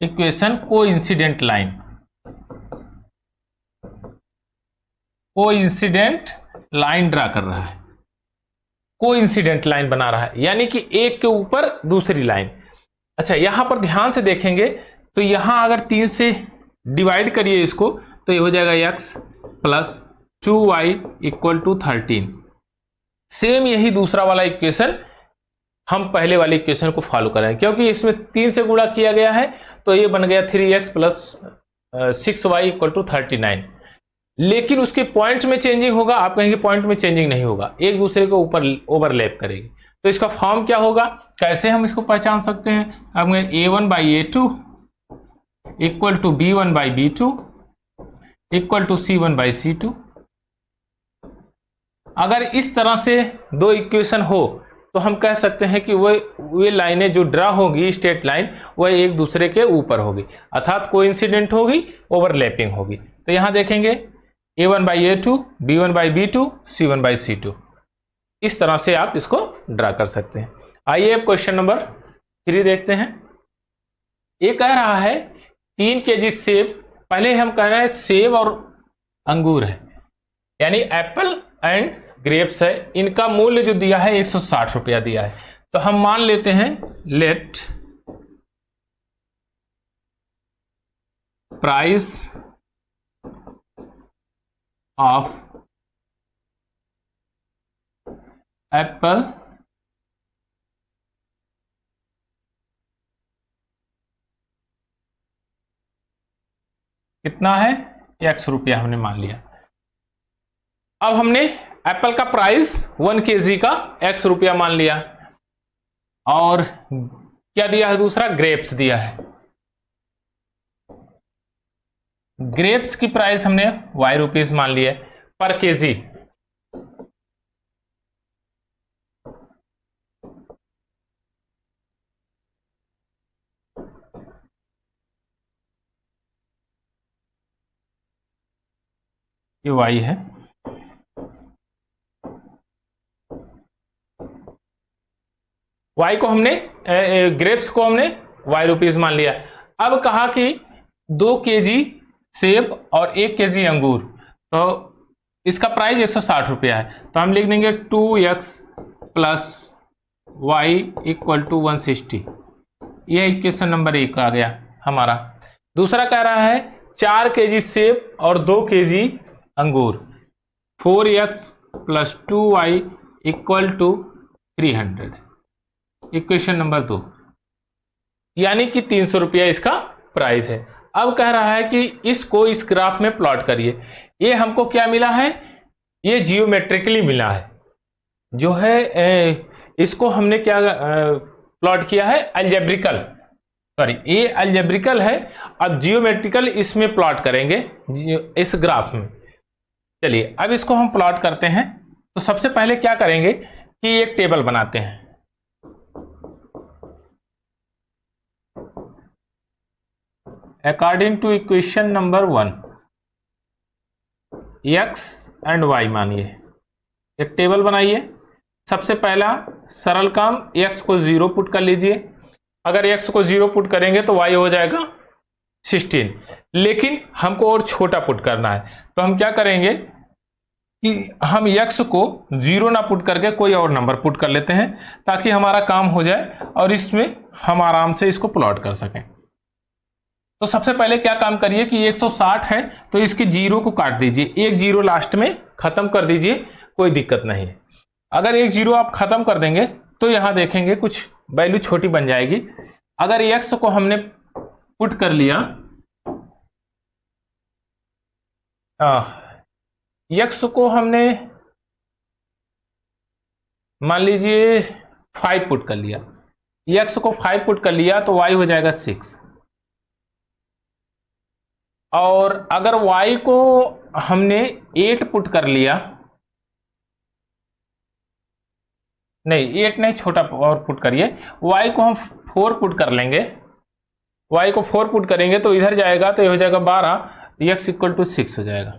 S1: equation coincident line, coincident line draw कर रहा है, कोइंसिडेंट लाइन बना रहा है, यानी कि एक के ऊपर दूसरी लाइन। अच्छा, यहां पर ध्यान से देखेंगे तो यहां अगर 3 से डिवाइड करिए इसको, तो ये हो जाएगा x plus 2y equal to 13। Same यही दूसरा वाला इक्वेशन हम पहले वाले इक्वेशन को फॉलो करें, क्योंकि इसमें 3 से गुणा किया गया है, तो ये बन गया 3x plus 6y equal to 39। लेकिन उसके पॉइंट्स में चेंजिंग होगा। आप कहेंगे पॉइंट में चेंजिंग नहीं होगा, एक दूसरे के ऊपर ओवरलैप करेगी। तो इसका फॉर्म क्या होगा, कैसे हम इसको पहचान सकते हैं। अब a1/a2 equal to b1/b2 equal to c1/c2। अगर इस तरह से दो इक्वेशन हो तो हम कह सकते हैं कि वे लाइनें जो ड्रा होगी, स्ट्रेट लाइन, वह एक दूसरे के ऊपर होगी, अर्थात कोइंसिडेंट होगी, ओवरलैपिंग होगी। तो यहां देखेंगे a1/a2, b1/b2, c1/c2। इस तरह से आप इसको ड्रा कर सकते हैं। आइए अब क्वेश्चन नंबर 3 देखते हैं। ये कह रहा है 3 kg सेब, पहले हम कह रहे हैं सेब और अंगूर है, यानी एप्पल एंड ग्रेप्स है। इनका मूल्य जो दिया है 160 रुपया दिया है। तो हम मान लेते हैं लेट प्राइस ऑफ एप्पल कितना है, x रुपया हमने मान लिया। अब हमने एप्पल का प्राइस 1 kg का x रुपया मान लिया, और क्या दिया है दूसरा, ग्रेप्स दिया है। ग्रेप्स की प्राइस हमने y रुपीस मान लिया पर केजी। ये y है, y को हमने ग्रेप्स को हमने y रुपीस मान लिया। अब कहा कि 2 kg सेब और 1 kg अंगूर, तो इसका प्राइस 160 रुपया है, तो हम लिख देंगे 2x plus Y equal to 160। यह इक्वेशन नंबर 1 आ गया हमारा। दूसरा कह रहा है 4 kg सेब और 2 kg अंगूर, 4x plus 2y equal to 300। Equation number 2, यानी कि 300 रुपया इसका प्राइस है। अब कह रहा है कि इसको इस ग्राफ में प्लॉट करिए। ये हमको क्या मिला है, ये जियोमेट्रिकली मिला है, जो है इसको हमने क्या प्लॉट किया है, अलजेब्रिकल, सॉरी ये अलजेब्रिकल है। अब जियोमेट्रिकल इसमें प्लॉट करेंगे इस ग्राफ में। चलिए अब इसको हम प्लॉट करते हैं। तो सबसे पहले क्या करेंगे कि एक टेबल बनाते हैं। According to equation number 1, x and y मानिए, एक टेबल बनाइए। सबसे पहला सरल काम, x को 0 पुट कर लीजिए। अगर x को 0 पुट करेंगे तो y हो जाएगा 16, लेकिन हमको और छोटा पुट करना है। तो हम क्या करेंगे कि हम x को 0 ना पुट करके कोई और नंबर पुट कर लेते हैं, ताकि हमारा काम हो जाए और इसमें हम आराम से इसको प्लॉट कर सकें। तो सबसे पहले क्या काम करिए कि 160 है तो इसके 0 को काट दीजिए, एक 0 लास्ट में खत्म कर दीजिए, कोई दिक्कत नहीं है। अगर एक 0 आप खत्म कर देंगे तो यहां देखेंगे कुछ वैल्यू छोटी बन जाएगी। अगर x को हमने पुट कर लिया, x को हमने मान लीजिए 5 पुट कर लिया, x को 5 पुट कर लिया तो y हो जाएगा 6। और अगर y को हमने 8 पुट कर लिया, नहीं 8 नहीं, छोटा और पुट करिए, y को हम 4 पुट कर लेंगे। y को 4 पुट करेंगे तो इधर जाएगा तो ये हो जाएगा 12, x इक्वल टू 6 हो जाएगा।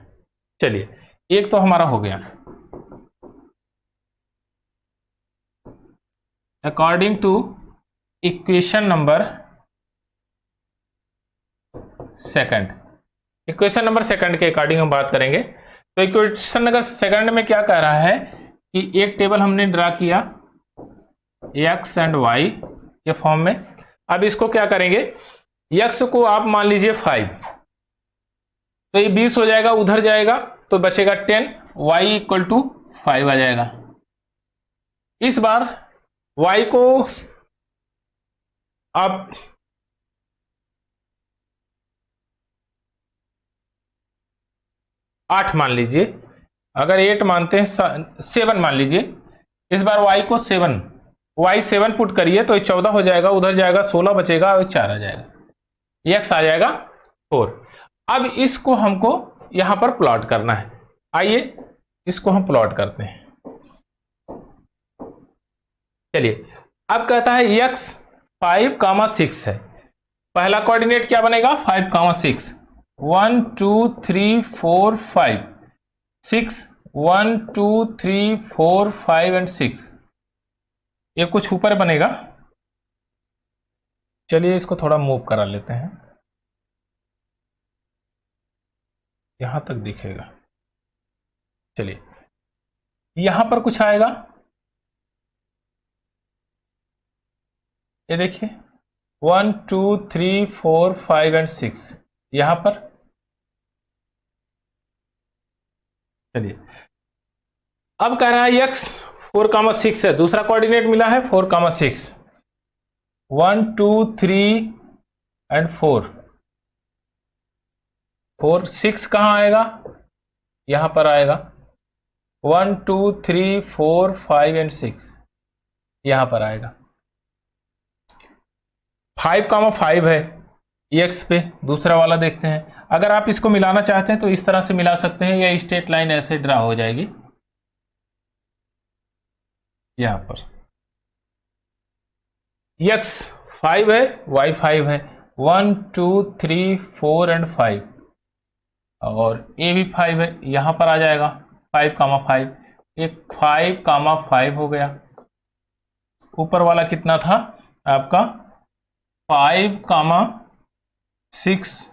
S1: चलिए एक तो हमारा हो गया। According to equation number second, equation number second के अकॉर्डिंग हम बात करेंगे। तो इक्वेशन नंबर सेकंड में क्या कह रहा है कि एक टेबल हमने ड्रा किया x एंड y के फॉर्म में। अब इसको क्या करेंगे, x को आप मान लीजिए 5, तो ये 20 हो जाएगा, उधर जाएगा तो बचेगा 10, y इक्वल टू 5 आ जाएगा। इस बार y को आप आठ मान लीजिए, अगर 8 मानते हैं 7 मान लीजिए। इस बार y को 7 पुट करिए तो 14 हो जाएगा, उधर जाएगा 16 बचेगा और 4 आ जाएगा, x आ जाएगा 4। अब इसको हमको यहां पर प्लॉट करना है। आइए इसको हम प्लॉट करते हैं। चलिए अब कहता है x 5,6 है। पहला कोऑर्डिनेट क्या बनेगा, 5,6, 1 2 3 4 5, 6 1 2 3 4 5 एंड 6। ये कुछ ऊपर बनेगा। चलिए इसको थोड़ा मूव करा लेते हैं, यहां तक दिखेगा। चलिए यहां पर कुछ आएगा, ये देखिए 1 2 3 4 5 एंड 6 यहां पर। चलिए अब कह रहा है x 4,6 है, दूसरा कोऑर्डिनेट मिला है 4,6, 1 2 3 एंड 4, 6 कहां आएगा, यहां पर आएगा। 1 2 3 4 5 एंड 6 यहां पर आएगा। 5,5 है x पे, दूसरा वाला देखते हैं। अगर आप इसको मिलाना चाहते हैं तो इस तरह से मिला सकते हैं, या स्ट्रेट लाइन ऐसे ड्रा हो जाएगी यहां पर। x 5 है, y 5 है, 1 2 3 4 एंड 5, और a भी 5 है, यहां पर आ जाएगा 5,5। एक 5,5 हो गया। ऊपर वाला कितना था आपका 5,6,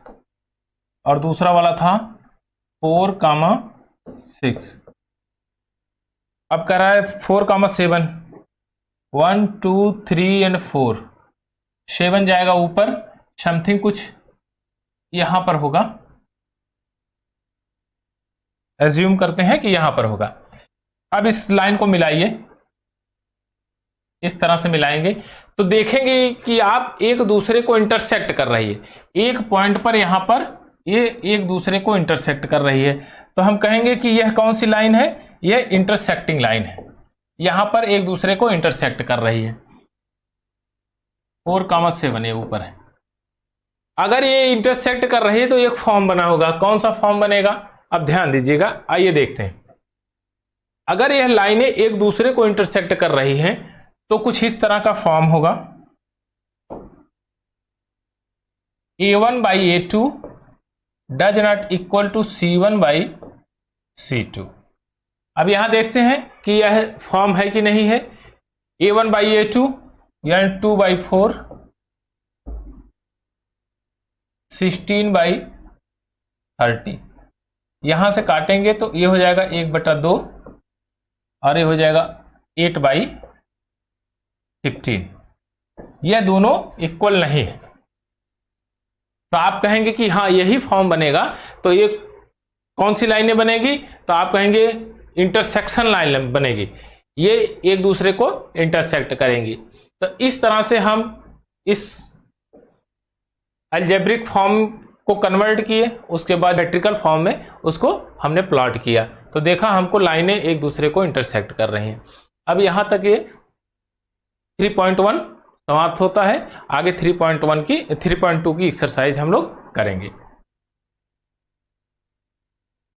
S1: और दूसरा वाला था 4,6। 6। अब कह रहा है 4,7, 1 2 3 एंड 4, 7 जाएगा ऊपर, समथिंग कुछ यहां पर होगा, एज्यूम करते हैं कि यहां पर होगा। अब इस लाइन को मिलाइए, इस तरह से मिलाएंगे तो देखेंगे कि आप एक दूसरे को इंटरसेक्ट कर रही है, एक पॉइंट पर यहां पर ये एक दूसरे को इंटरसेक्ट कर रही है, तो हम कहेंगे कि यह कौन सी लाइन है, यह इंटरसेक्टिंग लाइन है, यहां पर एक दूसरे को इंटरसेक्ट कर रही है। 4,7 ये ऊपर है। अगर ये इंटरसेक्ट कर रही है तो एक फॉर्म बना होगा, कौन सा फॉर्म बनेगा, अब ध्यान दीजिएगा, आइए देखते हैं। अगर यह लाइनें एक दूसरे को इंटरसेक्ट कर रही हैं तो कुछ इस तरह का फॉर्म होगा, A1 by A2 does not equal to C1 by C2। अब यहां देखते हैं कि यह फॉर्म है कि नहीं है। A1 by A2 यानी 2 by 4, 16 by 30। यहां से काटेंगे तो ये हो जाएगा 1/2 और ये हो जाएगा 8 by 15। यह दोनों इक्वल नहीं है, तो आप कहेंगे कि हाँ यही फॉर्म बनेगा, तो ये कौन सी लाइनें बनेगी, तो आप कहेंगे इंटरसेक्शन लाइन बनेगी, ये एक दूसरे को इंटरसेक्ट करेंगी। तो इस तरह से हम इस अलजेब्रिक फॉर्म को कन्वर्ट किए, उसके बाद मैट्रिकल फॉर्म में उसको हमने प्लॉट किया, तो देखा हमको लाइनें एक दूसरे को इंटरसेक्ट कर रही हैं। अब यहां तक ये 3.1 समाप्त होता है, आगे 3.2 की एक्सरसाइज हम लोग करेंगे।